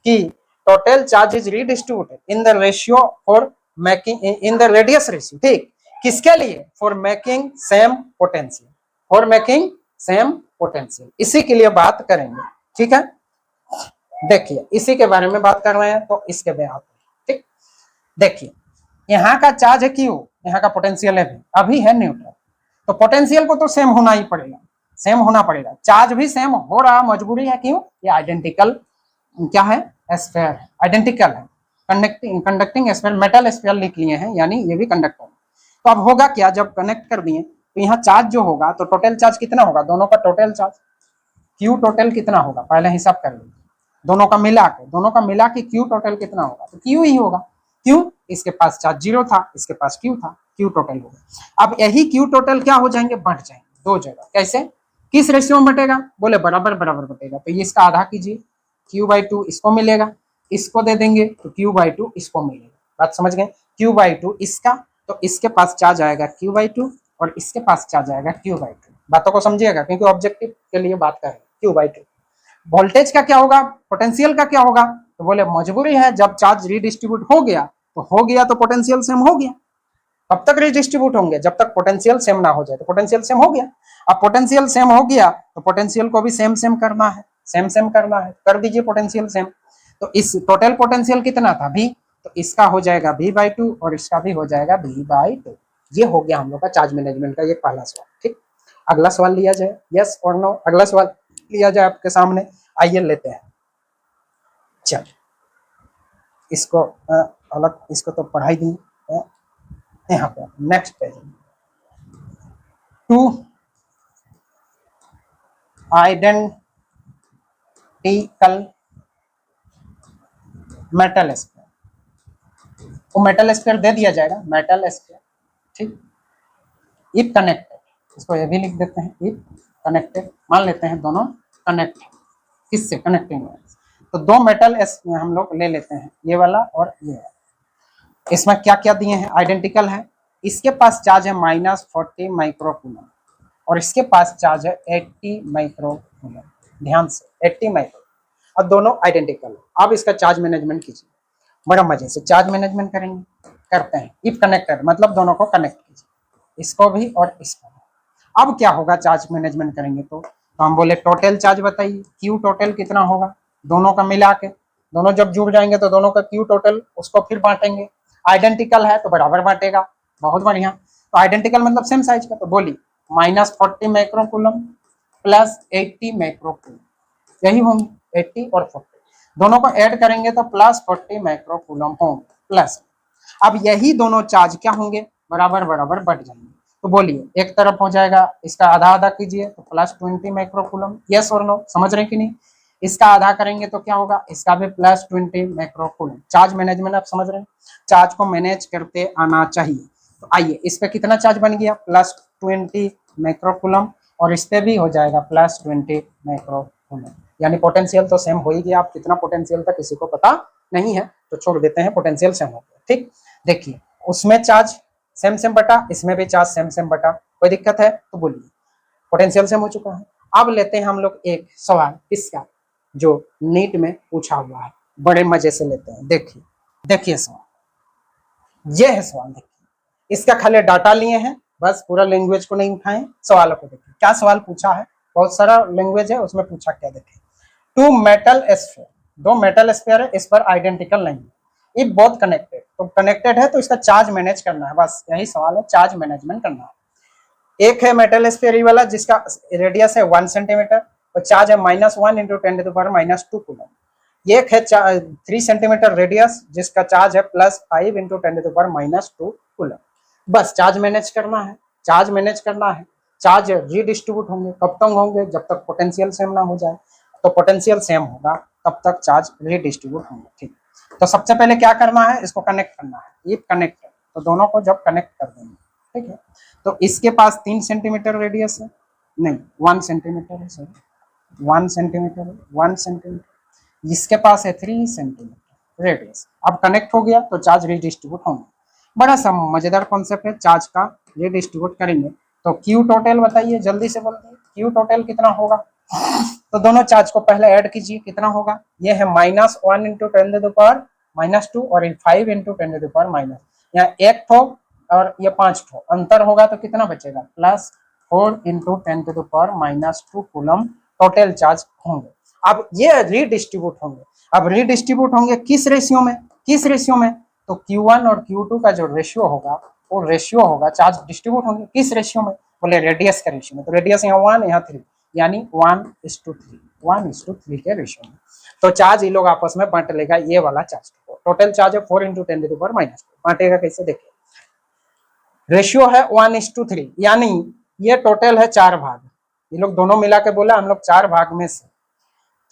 कि total charge is redistributed in the ratio for making in the radius ratio, ठीक, किसके लिए, for making same potential, for making same potential, इसी के लिए बात करेंगे, ठीक है। देखिए इसी के बारे में बात कर रहे हैं तो इसके बाद, ठीक, देखिए यहाँ का चार्ज है Q, यहाँ का पोटेंशियल है V, अभी है न्यूट्रल, तो पोटेंशियल को तो सेम होना ही पड़ेगा, सेम होना पड़ेगा, चार्ज भी सेम हो रहा, मजबूरी है, क्यों, ये आइडेंटिकल क्या है, स्फीयर, आइडेंटिकल है, कंडक्टिंग स्फीयर, मेटल स्फीयर लिख लिए हैं, यानी ये भी कंडक्टर। तो अब होगा क्या, जब कनेक्ट कर दिए तो यहाँ चार्ज जो होगा, तो टोटल चार्ज कितना होगा, दोनों का टोटल चार्ज Q टोटल कितना होगा, पहले हिसाब कर लीजिए, दोनों का मिला के Q टोटल कितना होगा, तो Q ही होगा, क्यों, इसके पास चार्ज जीरो था, इसके पास Q था, Q टोटल होगा। अब यही Q टोटल क्या हो जाएंगे, बढ़ जाएंगे दो जगह, कैसे, किस रेशियो में बटेगा, बोले बराबर बराबर बटेगा, तो ये इसका आधा कीजिए, Q/2 इसको मिलेगा, इसको दे देंगे तो Q/2 इसको मिलेगा। बात समझ गए, Q/2 इसका, तो इसके पास चार्ज आएगा Q/2 और इसके पास चार्ज आएगा Q/2। बातों को समझिएगा क्योंकि ऑब्जेक्टिव के लिए बात कर रहे हैं। Q/2 वोल्टेज का क्या होगा, पोटेंशियल का क्या होगा, तो बोले मजबूरी है, जब चार्ज रिडिस्ट्रीब्यूट हो गया तो पोटेंशियल सेम हो गया, कब तक रिडिस्ट्रीब्यूट होंगे, जब तक पोटेंशियल सेम ना हो जाए, तो पोटेंशियल सेम हो गया। अब पोटेंशियल सेम हो गया तो पोटेंशियल को भी सेम सेम करना है, सेम सेम करना है, कर दीजिए पोटेंशियल सेम। तो इस टोटल पोटेंशियल कितना था V, तो इसका हो जाएगा V/2 और इसका भी हो जाएगा V/2। ये हो गया हम लोग का चार्ज मैनेजमेंट का ये पहला सवाल, ठीक। अगला सवाल लिया जाए, यस और नो, अगला सवाल लिया जाए आपके सामने, आइए लेते हैं। चलिए इसको अलग, इसको तो पढ़ाई दी, यहाँ पे next page, two identical metal sphere, वो मेटल स्फीयर दे दिया जाएगा, मेटल स्फीयर, ठीक। इफ कनेक्टेड, इसको ये भी लिख देते हैं, इफ कनेक्टेड, मान लेते हैं दोनों कनेक्ट, किससे, कनेक्टिंग वायर, तो दो मेटल हम लोग ले लेते हैं, ये वाला और ये वाला। इसमें क्या क्या दिए हैं, आइडेंटिकल है, इसके पास चार्ज है -40 माइक्रोकूलम और इसके पास चार्ज है 80 माइक्रोकूलम, ध्यान से 80 माइक्रो, और दोनों आइडेंटिकल। अब इसका चार्ज मैनेजमेंट कीजिए, बड़ा मजे से चार्ज मैनेजमेंट करेंगे, करते हैं। इफ कनेक्टेड मतलब दोनों को कनेक्ट कीजिए, इसको भी और इसको भी। अब क्या होगा, चार्ज मैनेजमेंट करेंगे तो हम बोले टोटल चार्ज बताइए, Q टोटल कितना होगा, दोनों का मिला के, दोनों जब जुड़ जाएंगे तो दोनों का Q टोटल, उसको फिर बांटेंगे, आइडेंटिकल है तो बराबर बांटेगा, बहुत बढ़िया। तो आइडेंटिकल मतलब सेम साइज का, तो बोली -40 माइक्रोकूलम प्लस 80 माइक्रोकूलम, यही होंगे 80 और 40, दोनों को ऐड करेंगे तो +40 माइक्रोकूलम होंगे प्लस। अब यही दोनों चार्ज क्या होंगे, बराबर बराबर बढ़ जाएंगे, तो बोलिए एक तरफ हो जाएगा, इसका आधा आधा कीजिए तो +20 माइक्रोकूलम, यस और नो, समझ रहे कि नहीं। इसका आधा करेंगे तो क्या होगा, इसका भी +20 माइक्रोकूलम। चार्ज मैनेजमेंट आप समझ रहे हैं, चार्ज को मैनेज करते आना चाहिए। तो आइए इस पे कितना चार्ज बन गया, +20 माइक्रोकूलम, और इस पे भी हो जाएगा +20 माइक्रोकूलम, यानी पोटेंशियल तो सेम हो ही गया। आप कितना पोटेंशियल था किसी को पता नहीं है तो छोड़ देते हैं, पोटेंशियल सेम हो गया, ठीक। देखिए उसमें चार्ज सेम सेम बटा, इसमें भी चार्ज सेम सेम बटा, कोई दिक्कत है तो बोलिए, पोटेंशियल सेम हो चुका है। अब लेते हैं हम लोग एक सवाल, किसका, जो नीट में पूछा हुआ है, बड़े मजे से लेते हैं। देखिए देखिए सवाल, ये है सवाल। देखिए इसका खाली डाटा लिए हैं, बस पूरा लैंग्वेज को नहीं उठाएं, सवालों को देखिए क्या सवाल पूछा है। बहुत सारा लैंग्वेज है, उसमें पूछा क्या देखिए। टू मेटल स्फीयर, दो मेटल स्फीयर है, इस पर आइडेंटिकल नहीं है, ये बहुत कनेक्टेड, तो कनेक्टेड है तो इसका चार्ज मैनेज करना है, बस यही सवाल है, चार्ज मैनेजमेंट करना है। एक है मेटल स्फीयर वाला जिसका रेडियस है 1 सेंटीमीटर और चार्ज है -1 × 10⁻² कूलम। एक है 3 सेंटीमीटर रेडियस जिसका चार्ज है +5 × 10⁻² कूलम। बस चार्ज मैनेज करना है, चार्ज मैनेज करना है। चार्ज रीडिस्ट्रीब्यूट होंगे, कब तक होंगे, जब तक पोटेंशियल सेम ना हो जाए, तो पोटेंशियल सेम होगा तब तक चार्ज रीडिस्ट्रीब्यूट होंगे। ठीक, तो सबसे पहले क्या करना है, इसको कनेक्ट करना है, इफ कनेक्ट, तो दोनों को जब कनेक्ट कर देंगे, ठीक है। तो इसके पास 3 सेंटीमीटर रेडियस है, नहीं 1 सेंटीमीटर है, सॉरी 1 सेंटीमीटर है, 1 सेंटीमीटर, जिसके पास है 3 सेंटीमीटर रेडियस। अब कनेक्ट हो गया तो चार्ज रीडिस्ट्रीब्यूट होंगे। बड़ा सा मजेदार कॉन्सेप्ट है, चार्ज का रीडिस्ट्रीब्यूट करेंगे। तो क्यू टोटल बताइए, जल्दी से बोलिए क्यू टोटल कितना होगा। तो दोनों चार्ज को पहले ऐड कीजिए, कितना होगा, ये है -1 × 10⁻² और 5 × 10⁻, यहाँ 1 ठो और ये 5 ठो अंतर होगा तो कितना बचेगा, +4 × 10⁻² कूलम टोटल चार्ज होंगे। अब ये रीडिस्ट्रीब्यूट होंगे, अब रीडिस्ट्रीब्यूट होंगे किस रेशियो में, किस रेशियो में, तो Q1 और Q2 का जो रेशियो होगा वो रेशियो होगा, चार्ज डिस्ट्रीब्यूट होंगे किस रेशियो में, बोले रेडियस के रेशियो में। तो रेडियस यहाँ 1 यहाँ 3, यानी 1:3, 1:3 के रेशियो में। तो चार्ज ये लोग आपस में बांट लेगा, ये वाला चार्ज टोटल चार्ज है 4 × 10⁻²। बांटेगा कैसे देखिए, रेशियो है 1:3, यानी ये टोटल है 4 भाग, ये लोग दोनों मिला के बोला हम लोग 4 भाग में से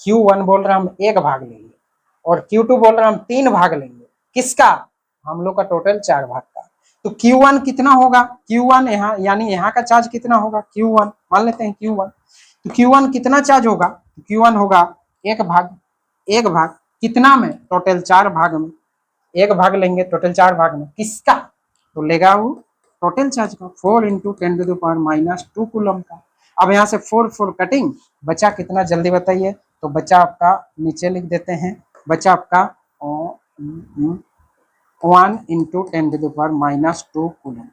Q1 बोल रहा हम 1 भाग लेंगे और Q2 बोल रहा हम 3 भाग लेंगे, किसका, हम लोग का टोटल 4 भाग का। तो Q1 कितना होगा, Q1 यहाँ यानी यहाँ का चार्ज कितना होगा, Q1 मान लेते हैं Q1, तो Q1 कितना चार्ज होगा, Q1 होगा 1 भाग, 1 भाग कितना में, टोटल 4 भाग में, 1 भाग लेंगे टोटल 4 भाग में, किसका, तो लेगा वो टोटल चार्ज का 4 × 10⁻² कूलम का। अब यहाँ से 4 कटिंग, बचा कितना जल्दी बताइए, तो बचा आपका नीचे लिख देते हैं, बचा आपका 1 × 10⁻² कूलम।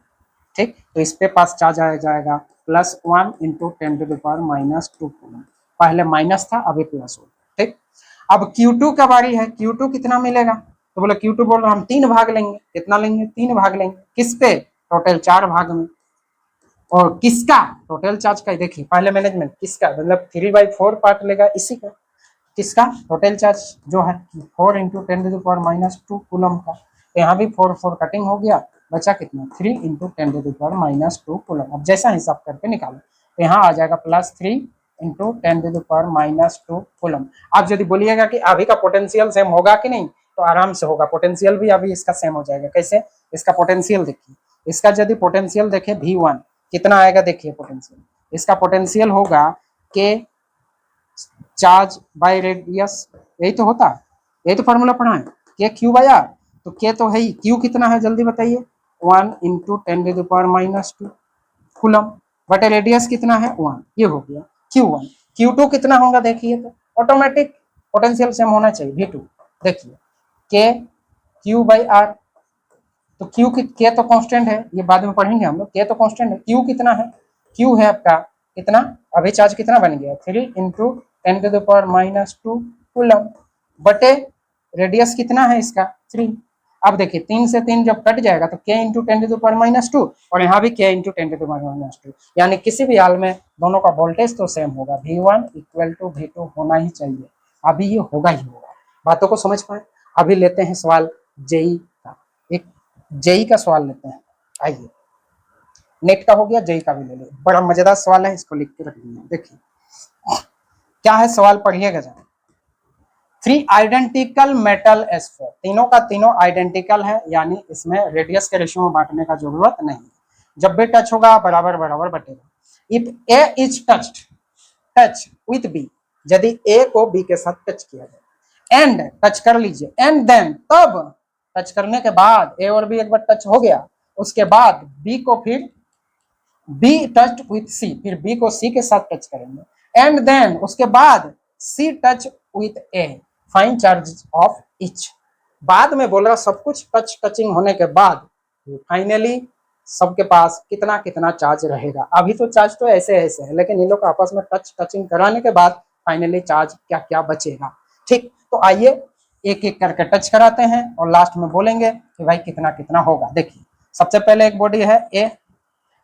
ठीक, तो इस पे पास चार्ज आ जाएगा +1 × 10⁻² कूलम, पहले माइनस था अभी प्लस हो। ठीक, अब Q2 का बारी है, Q2 कितना मिलेगा, तो बोले Q2 बोल रहे हम 3 भाग लेंगे, कितना लेंगे, 3 भाग लेंगे, किस पे, टोटल 4 भाग में, और किसका, टोटल चार्ज का। देखिए पहले मैनेजमेंट किसका, मतलब 3/4 पार्ट लेगा इसी का, किसका, टोटल चार्ज जो है 4 × 10⁻² कूलम का। तो यहाँ भी 4 कटिंग हो गया, बचा कितना, 3 × 10⁻² कूलम। अब जैसा हिसाब करके निकालो तो यहाँ आ जाएगा +3 × 10⁻² कूलम। आप यदि बोलिएगा कि अभी का पोटेंशियल सेम होगा कि नहीं, तो आराम से होगा, पोटेंशियल भी अभी इसका सेम हो जाएगा। कैसे, इसका पोटेंशियल देखिए, इसका यदि पोटेंशियल देखे V1 कितना आएगा, देखिए पोटेंशियल, इसका पोटेंशियल होगा के चार्ज बाय रेडियस, यही तो होता है, यही तो फॉर्मूला पढ़ा है, Q/R। तो K तो है ही, Q कितना है जल्दी बताइए, 1 × 10⁻² कूलम, बटे रेडियस कितना है 1, ये हो गया Q1। Q2 कितना होगा देखिए, तो ऑटोमेटिक पोटेंशियल सेम होना चाहिए V2। देखिए K Q/R, तो K तो कांस्टेंट है, ये बाद में पढ़ेंगे हम लोग, K तो कांस्टेंट है, Q कितना है, Q है आपका कितना, अभी चार्ज कितना बन गया 3 × 10⁻² कूलम, बटे रेडियस कितना है इसका 3। अब देखिए 3 से 3 जब कट जाएगा तो K × 10⁻², और यहाँ भी K × 10⁻², यानी किसी भी हाल में दोनों का वोल्टेज तो सेम होगा, V1 = V2 होना ही चाहिए, अभी ये होगा ही होगा। बातों को समझ पाए। अभी लेते हैं सवाल जेई का, एक जेई का सवाल लेते हैं, आइए, नेट का हो गया, जेई का भी ले लीजिए, बड़ा मजेदार सवाल है, इसको लिख के रख लीजिए। देखिए क्या है सवाल, पढ़िएगा जरा। 3 आइडेंटिकल मेटल स्फीयर, तीनों का तीनों आइडेंटिकल है, यानी इसमें रेडियस के रेशियो में बांटने का जरूरत नहीं, जब भी टच होगा बराबर बराबर बटेगा। If a is touch with b, यदि ए को बी के साथ टच किया जाए, एंड टच कर लीजिए, एंड देन, तब टच करने के बाद ए और बी एक बार टच हो गया, उसके बाद बी को फिर बी टच विथ सी, फिर बी को सी के साथ टच करेंगे, एंड देन उसके बाद c touch with a fine charge of each. बाद में बोल रहा सब कुछ टचिंग होने के बाद फाइनली सबके पास कितना कितना चार्ज रहेगा। अभी तो चार्ज तो ऐसे ऐसे है, लेकिन इन लोग आपस में टचिंग कराने के बाद फाइनली चार्ज क्या क्या बचेगा। ठीक, तो आइए एक एक करके टच कराते हैं और लास्ट में बोलेंगे कि भाई कितना कितना होगा। देखिए सबसे पहले एक बॉडी है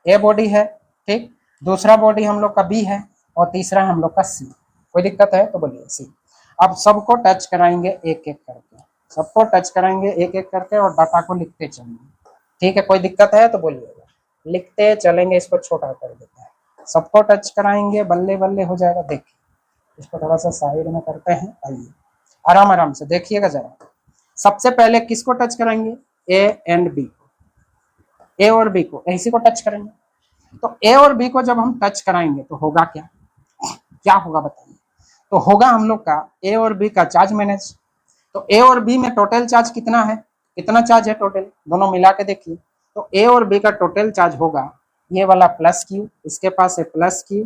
ए बॉडी है, ठीक, दूसरा बॉडी हम लोग का बी है और तीसरा हम लोग का सी। कोई दिक्कत है तो बोलिए सी। अब सबको टच कराएंगे एक एक करके, सबको टच कराएंगे एक एक करके और डाटा को लिखते चलेंगे। ठीक है, कोई दिक्कत है तो बोलिएगा, लिखते चलेंगे। इसको छोटा कर देते हैं, सबको टच कराएंगे, बल्ले बल्ले हो जाएगा। देखिए इसको थोड़ा सा साइड में करते हैं, आइए आराम आराम से देखिएगा जरा। सबसे पहले किसको टच कराएंगे, ए एंड बी को, ए और बी को, इसी को टच करेंगे। तो ए और बी को जब हम टच कराएंगे तो होगा क्या, क्या होगा बताइए। तो होगा हम लोग का ए और बी का चार्ज मैनेज। तो ए और बी में टोटल चार्ज कितना है, कितना चार्ज है टोटल, दोनों मिला के देखिए। तो ए और बी का टोटल चार्ज होगा ये वाला प्लस क्यू, इसके पास है प्लस क्यू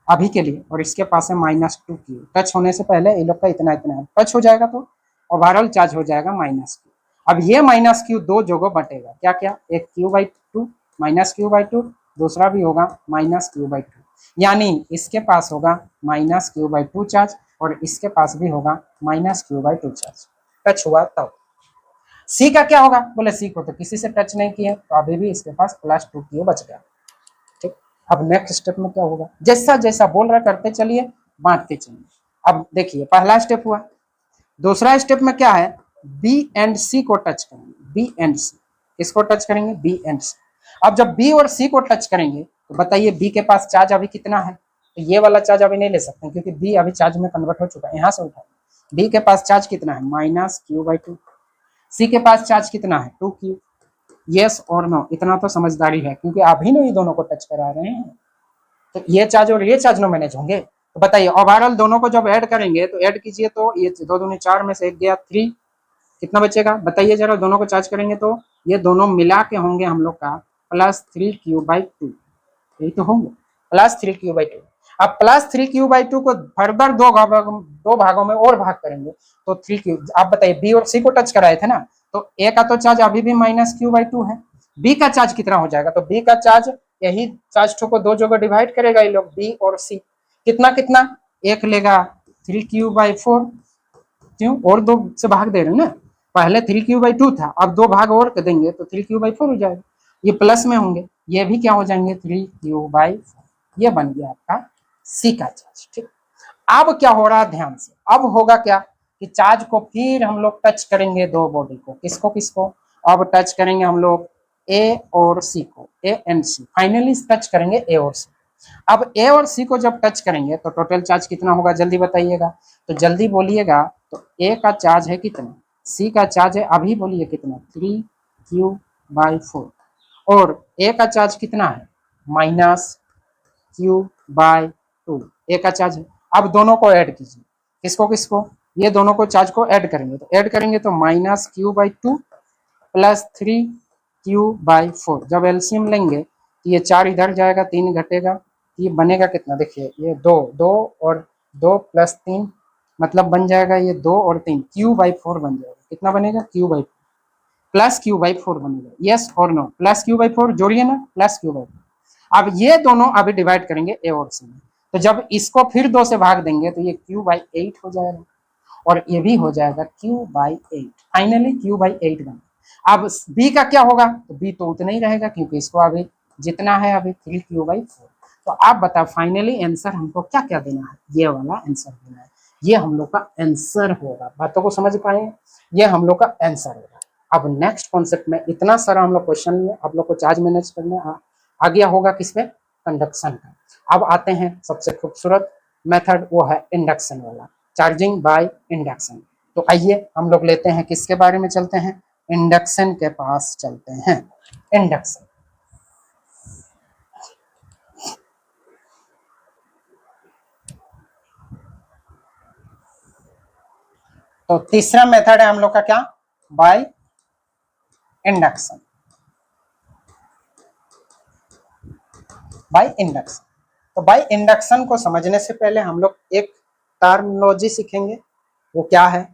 अभी के लिए, और इसके पास है -2 क्यू। टच होने से पहले ये लोग का इतना इतना है, टच हो जाएगा तो ओवरऑल चार्ज हो जाएगा -क्यू। अब ये -क्यू दो जगह बटेगा, क्या क्या, एक Q/2 -Q/2, दूसरा भी होगा -Q/2, यानी इसके पास होगा -Q/2 चार्ज और इसके पास भी होगा -Q/2 चार्ज। टच हुआ तब। सी का क्या होगा, बोले सी को तो किसी से टच नहीं किया तो अभी भी इसके पास +2 क्यू बच गया। ठीक, अब नेक्स्ट स्टेप में क्या होगा, जैसा जैसा बोल रहा करते चलिए, बांटते चलिए। अब देखिए पहला स्टेप हुआ, दूसरा स्टेप में क्या है, बी एंड सी को टच करेंगे, बी एंड सी, किसको टच करेंगे, बी एंड सी। अब जब बी और सी को टच करेंगे तो बताइए बी के पास चार्ज अभी कितना है, तो ये वाला चार्ज अभी नहीं ले सकते क्योंकि बी अभी चार्ज में कन्वर्ट हो चुका है, यहाँ से उठाए। बी के पास चार्ज कितना है, -Q/2। सी के पास चार्ज कितना है, 2Q। यस और नो, इतना तो समझदारी है क्योंकि अभी नहीं दोनों को टच करा रहे हैं, तो ये चार्ज और ये चार्ज नो मैनेज होंगे। तो बताइए ओवरऑल दोनों को जब ऐड करेंगे तो ऐड कीजिए, तो ये 2 दूनी 4 में से 1 गया 3, कितना बचेगा बताइए जरा। दोनों को चार्ज करेंगे तो ये दोनों मिला के होंगे हम लोग का +3Q/2, यही तो होंगे +3Q/2। अब +3Q/2 को फर्दर दो भागों में और भाग करेंगे तो 3Q। आप बताइए बी और सी को टच कराए थे ना, तो ए का तो चार्ज अभी भी -Q/2 है, बी का चार्ज कितना हो जाएगा, तो बी का चार्ज यही चार्ज को दो जगह डिवाइड करेगा ये लोग, बी और सी, कितना कितना, एक लेगा 3Q/4, क्यों, और 2 से भाग दे रहे हैं ना, पहले 3Q/2 था, अब 2 भाग और कर देंगे तो 3Q/4 हो जाएगा, ये प्लस में होंगे, ये भी क्या हो जाएंगे 3Q/4, ये बन गया आपका सी का चार्ज। ठीक, अब क्या हो रहा है ध्यान से, अब होगा क्या कि चार्ज को फिर हम लोग टच करेंगे दो बॉडी को, किसको किसको, अब टच करेंगे हम लोग ए और सी को, A and C, finally touch करेंगे ए और सी। अब ए और सी को जब टच करेंगे तो टोटल चार्ज कितना होगा जल्दी बताइएगा, तो जल्दी बोलिएगा। तो ए का चार्ज है कितना, सी का चार्ज है अभी बोलिए कितना, 3Q/4, और ए का चार्ज कितना है -Q/2, ए का चार्ज है। अब दोनों को ऐड कीजिए, किसको किसको, ये दोनों को चार्ज को ऐड करेंगे, तो ऐड करेंगे तो -Q/2 +3Q/4, जब एलसीएम लेंगे तो ये 4 इधर जाएगा, 3 घटेगा, ये बनेगा कितना, देखिए ये 2 और 2 + 3 मतलब बन जाएगा ये 2 और 3 Q/4 बन जाएगा, कितना बनेगा Q/4 +Q/4 बनेगा, यस और नो, +Q/4 जोड़िए ना, +Q/4। अब ये दोनों अभी डिवाइड करेंगे ए और सी में, तो जब इसको फिर 2 से भाग देंगे तो ये Q/8 हो जाएगा और ये भी हो जाएगा Q/8, फाइनली Q/8 बना। अब बी का क्या होगा, तो बी तो उतना ही रहेगा क्योंकि इसको अभी जितना है अभी 3Q/4। तो आप बताओ फाइनली आंसर हमको क्या क्या देना है, ये वाला आंसर देना है, ये हम लोग का आंसर होगा। बातों को समझ पाए, ये हम लोग का आंसर होगा। अब नेक्स्ट कॉन्सेप्ट में इतना सारा हम लोग क्वेश्चन में आप लोग को चार्ज मैनेज करने आ गया होगा, किस पे, कंडक्शन का। अब आते हैं सबसे खूबसूरत मेथड, वो है इंडक्शन वाला, चार्जिंग बाय इंडक्शन। तो आइए हम लोग लेते हैं, किसके बारे में चलते हैं, इंडक्शन के पास चलते हैं। इंडक्शन, तो तीसरा मेथड है हम लोग का क्या, बाय इंडक्शन, बाय इंडक्शन। तो बाय इंडक्शन को समझने से पहले हम लोग एक टर्मिनोलॉजी सीखेंगे, वो क्या है?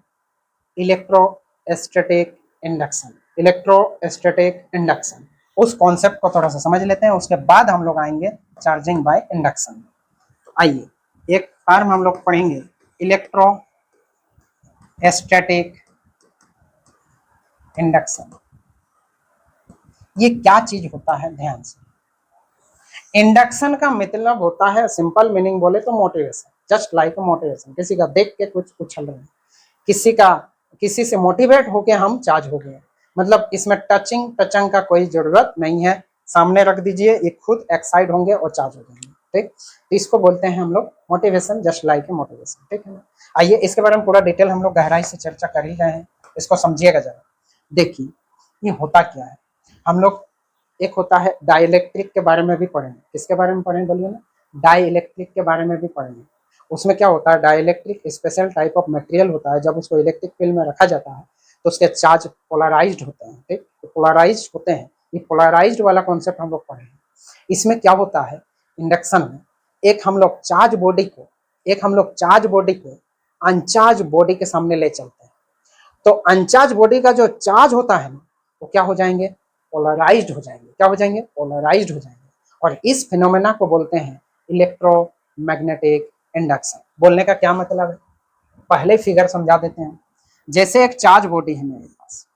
Electrostatic induction. इलेक्ट्रोस्टैटिक इंडक्शन, उस कॉन्सेप्ट को थोड़ा सा समझ लेते हैं, उसके बाद हम लोग आएंगे चार्जिंग बाय इंडक्शन। तो आइए एक टर्म हम लोग पढ़ेंगे, इलेक्ट्रोस्टैटिक इंडक्शन। ये क्या चीज होता है, ध्यान से। इंडक्शन का मतलब होता है, सिंपल मीनिंग बोले तो मोटिवेशन, जस्ट लाइक मोटिवेशन। किसी का देख के कुछ उछल रहे हैं, किसी से मोटिवेट होके हम चार्ज हो गए, मतलब इसमें टचिंग का कोई जरूरत नहीं है। सामने रख दीजिए, ये खुद एक्साइट होंगे और चार्ज हो जाएंगे। ठीक, तो इसको बोलते हैं हम लोग मोटिवेशन, जस्ट लाइक मोटिवेशन। ठीक है ना। आइए इसके बारे में पूरा डिटेल हम लोग गहराई से चर्चा कर ही रहे हैं, इसको समझिएगा जरा। देखिए ये होता क्या है, हम लोग एक होता है डाइलेक्ट्रिक के बारे में भी पढ़ेंगे। किसके बारे में पढ़ेंगे बोलिए ना? डाइलेक्ट्रिक के बारे में भी पढ़ेंगे। उसमें क्या होता है, dielectric special type of material होता है, जब उसको इलेक्ट्रिक फील्ड में रखा जाता है तो उसके चार्ज पोलराइज्ड होते हैं। ठीक, तो पोलराइज्ड होते हैं, ये पोलराइज्ड वाला कॉन्सेप्ट हम लोग पढ़ेंगे। इसमें क्या होता है, इंडक्शन में एक हम लोग चार्ज बॉडी को अनचार्ज बॉडी के सामने ले चलते हैं, तो अनचार्ज बॉडी का जो चार्ज होता है ना, वो क्या हो जाएंगे, पोलराइज्ड हो जाएंगे। क्या हो जाएंगे? पोलराइज्ड हो जाएंगे। और इस फिनोमेना को बोलते हैं इलेक्ट्रोमैग्नेटिक इंडक्शन। बोलने का क्या मतलब है, पहले फिगर समझा देते हैं। जैसे एक चार्ज बॉडी है मेरे पास,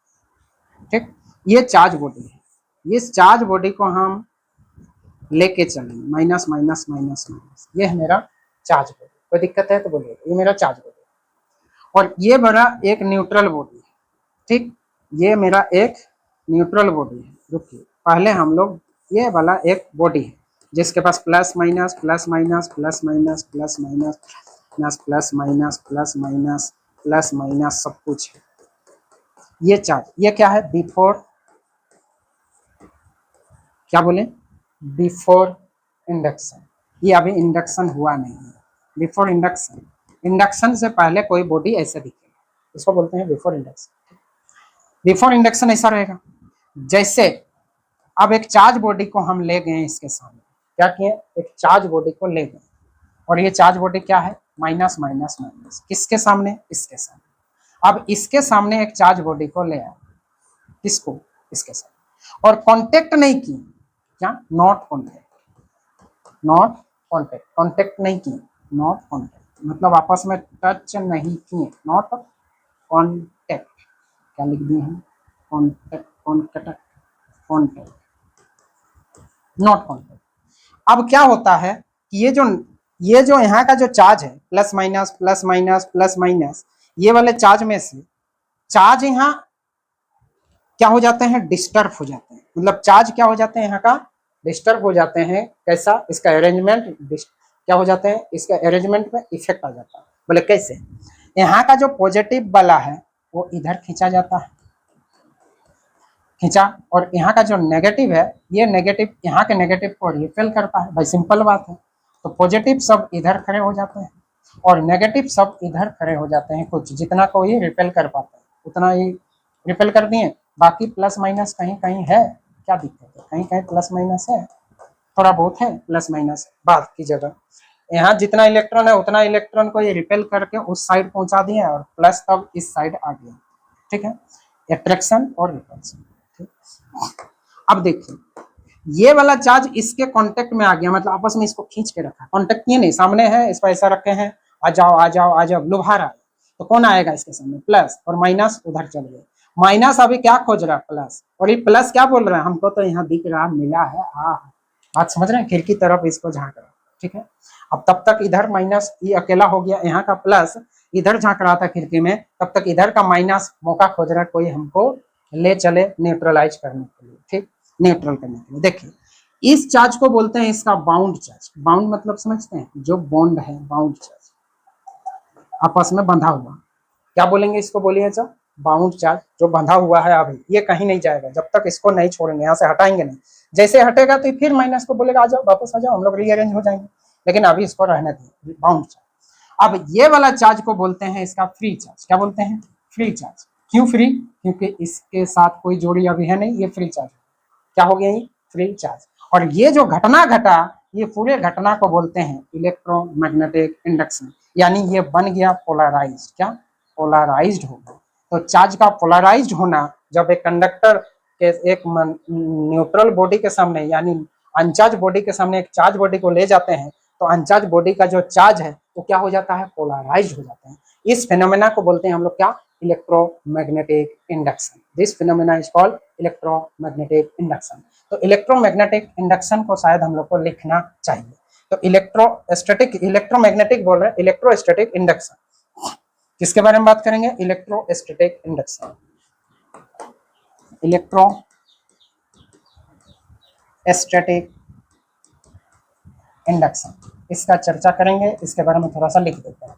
ठीक, ये चार्ज बॉडी है, इस चार्ज बॉडी को हम लेके चलेंगे, माइनस माइनस माइनस माइनस, ये है मेरा चार्ज बॉडी। कोई दिक्कत है तो बोलिए, ये मेरा चार्ज बॉडी। और ये मेरा एक न्यूट्रल बॉडी है। ठीक, ये मेरा एक न्यूट्रल बॉडी है। रुकिए, पहले हम लोग, ये वाला एक बॉडी है जिसके पास plus minus plus minus plus minus plus minus plus minus plus minus plus minus सब कुछ है। ये चार्ज, ये क्या है, बिफोर, क्या बोले, बिफोर इंडक्शन। ये अभी इंडक्शन हुआ नहीं है, बिफोर इंडक्शन। इंडक्शन से पहले कोई बॉडी ऐसे दिखेगा, इसको बोलते हैं बिफोर इंडक्शन। बिफोर इंडक्शन ऐसा रहेगा, जैसे अब एक चार्ज बॉडी को हम ले गए इसके सामने, क्या किए, एक चार्ज बॉडी को ले गए, और ये चार्ज बॉडी क्या है, माइनस माइनस माइनस, किसके सामने, इसके सामने। अब इसके सामने एक चार्ज बॉडी को ले आया, किसको, इसके सामने, और कांटेक्ट नहीं की, क्या, नॉट कांटेक्ट नहीं की, नॉट कांटेक्ट मतलब आपस में टच नहीं किए, नॉट कांटेक्ट, क्या लिख दिए हैं, कांटेक्ट, नॉट कांटेक्ट। अब क्या होता है कि ये जो यहाँ का जो चार्ज है, plus minus plus minus plus minus, ये वाले चार्ज में से चार्ज यहाँ क्या हो जाते हैं, डिस्टर्ब हो जाते हैं। मतलब चार्ज क्या हो जाते हैं, यहाँ का डिस्टर्ब हो जाते हैं। कैसा, इसका अरेंजमेंट क्या हो जाते हैं, इसका अरेंजमेंट में इफेक्ट आ जाता है। बोले कैसे, यहाँ का जो पॉजिटिव वाला है वो इधर खींचा जाता है, खींचा, और यहाँ का जो नेगेटिव है, ये नेगेटिव यहाँ के नेगेटिव को रिपेल करता है। भाई सिंपल बात है। तो पॉजिटिव सब इधर खड़े हो जाते हैं और नेगेटिव सब इधर खड़े हो जाते हैं। कुछ जितना को ये रिपेल कर पाते हैं उतना ही रिपेल कर दिए, बाकी प्लस माइनस कहीं कहीं है, क्या दिक्कत है, कहीं कहीं प्लस माइनस है, थोड़ा बहुत है प्लस माइनस बात की जगह। यहाँ जितना इलेक्ट्रॉन है उतना इलेक्ट्रॉन को ये रिपेल करके उस साइड पहुंचा दिए और प्लस तब इस साइड आ गया। ठीक है, अट्रैक्शन और रिपल्सन। अब देखिए ये वाला चार्ज इसके कांटेक्ट में आ गया, मतलब आपस में इसको खींच के रखा, कांटेक्ट किए नहीं, सामने है, इसको ऐसा रखे हैं, आ जाओ आ जाओ आ जाओ, लुभा रहा है, तो कौन आएगा इसके सामने, प्लस, और माइनस उधर चल गए। माइनस अभी क्या खोज रहा है, प्लस, और ये प्लस क्या बोल रहा है, हमको तो यहाँ दिख रहा मिला है, बात समझ रहे हैं, खिड़की तरफ इसको झांक रहा। ठीक है, अब तब तक इधर माइनस ये अकेला हो गया, यहाँ का प्लस इधर झांक रहा था खिड़की में, तब तक इधर का माइनस मौका खोज रहा है कोई हमको ले चले न्यूट्रलाइज करने के लिए। ठीक, न्यूट्रल करने के लिए। देखिए इस चार्ज को बोलते हैं इसका बाउंड चार्ज। बाउंड मतलब समझते हैं, जो बॉन्ड है, बाउंड चार्ज, आपस में बंधा हुआ, क्या बोलेंगे इसको, बोलिए सर, बाउंड चार्ज, जो बंधा हुआ है अभी, ये कहीं नहीं जाएगा जब तक इसको नहीं छोड़ेंगे, यहाँ से हटाएंगे नहीं। जैसे हटेगा तो फिर माइनस को बोलेगा आ जाओ, वापस आ जाओ, हम लोग रीअरेंज हो जाएंगे, लेकिन अभी इसको रहने दें, बाउंड चार्ज। अब ये वाला चार्ज को बोलते हैं इसका फ्री चार्ज। क्या बोलते हैं, फ्री चार्ज। क्यों फ्री, क्योंकि इसके साथ कोई जोड़ी अभी है नहीं, ये फ्री चार्ज। क्या हो गया, ये फ्री चार्ज। और ये जो घटना घटा, ये पूरे घटना को बोलते हैं इलेक्ट्रोमैग्नेटिक इंडक्शन, यानी ये बन गया पोलराइज। क्या, पोलराइज्ड होगा। तो चार्ज का पोलराइज्ड होना, जब एक कंडक्टर के एक न्यूट्रल बॉडी के सामने यानी अनचार्ज बॉडी के सामने एक चार्ज बॉडी को ले जाते हैं, तो अनचार्ज बॉडी का जो चार्ज है वो क्या हो जाता है, पोलराइज्ड हो जाता है। इस फिनोमेना को बोलते हैं हम लोग क्या, electromagnetic induction. This phenomena is called electromagnetic induction. तो इलेक्ट्रोमैग्नेटिक इंडक्शन को शायद हम लोग को लिखना चाहिए। तो इलेक्ट्रोस्टैटिक, इलेक्ट्रोमैग्नेटिक बोल रहे हैं, इलेक्ट्रोस्टैटिक इंडक्शन किसके बारे में बात करेंगे, इलेक्ट्रोस्टैटिक इंडक्शन। इलेक्ट्रोस्टैटिक इंडक्शन, इसका चर्चा करेंगे, इसके बारे में थोड़ा सा लिख देते हैं।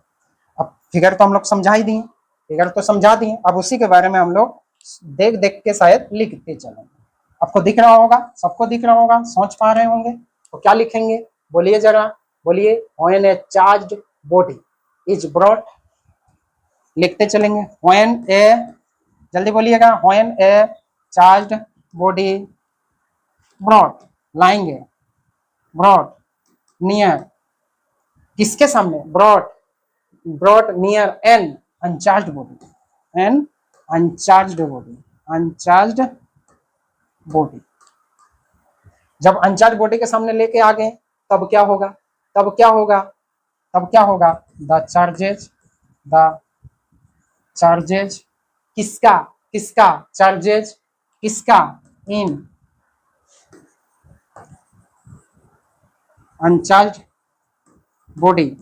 अब फिगर तो हम लोग समझा ही दिए, फिगर तो समझा दिए, अब उसी के बारे में हम लोग देख देख के शायद लिखते चलेंगे। आपको दिख रहा होगा, सबको दिख रहा होगा, सोच पा रहे होंगे, तो क्या लिखेंगे बोलिए जरा, बोलिए। When a charged body is brought, लिखते चलेंगे, व्हेन ए, जल्दी बोलिएगा, when a charged body brought, लाएंगे ब्रॉट नियर, किसके सामने, brought near an uncharged body, an uncharged body, uncharged body. जब अनचार्ज बॉडी के सामने लेके आ गए तब क्या होगा, तब क्या होगा, तब क्या होगा, द चार्जेज किसका, किसका चार्जेज, किसका, इन अनचार्ज बॉडी,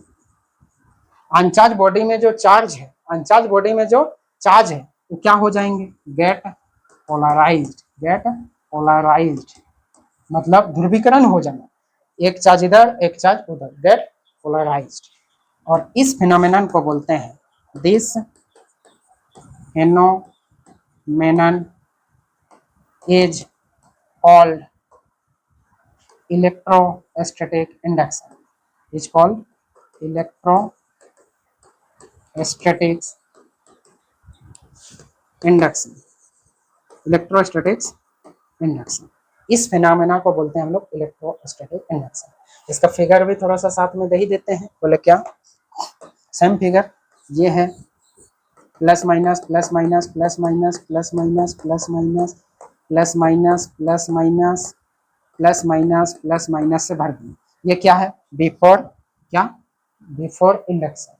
अनचार्ज बॉडी में जो चार्ज है, अनचार्ज बॉडी में जो चार्ज है वो क्या हो जाएंगे, गेट पोलराइज्ड, गेट पोलराइज्ड मतलब ध्रुवीकरण हो जाना, एक चार्ज इधर एक चार्ज उधर, गेट पोलराइज्ड। और इस फिनोमेनन को बोलते हैं, this phenomenon is called electrostatic induction, is called electrostatic induction, electrostatics induction. इस फिनोमेना को बोलते हैं हम लोग इलेक्ट्रोस्टैटिक इंडक्शन। इसका फिगर भी थोड़ा सा साथ में दे ही देते हैं, बोले क्या, सेम फिगर ये है, plus minus plus minus plus minus plus minus plus minus plus minus plus minus plus minus plus minus से भर दी। ये क्या है, बिफोर, क्या, बिफोर इंडक्शन,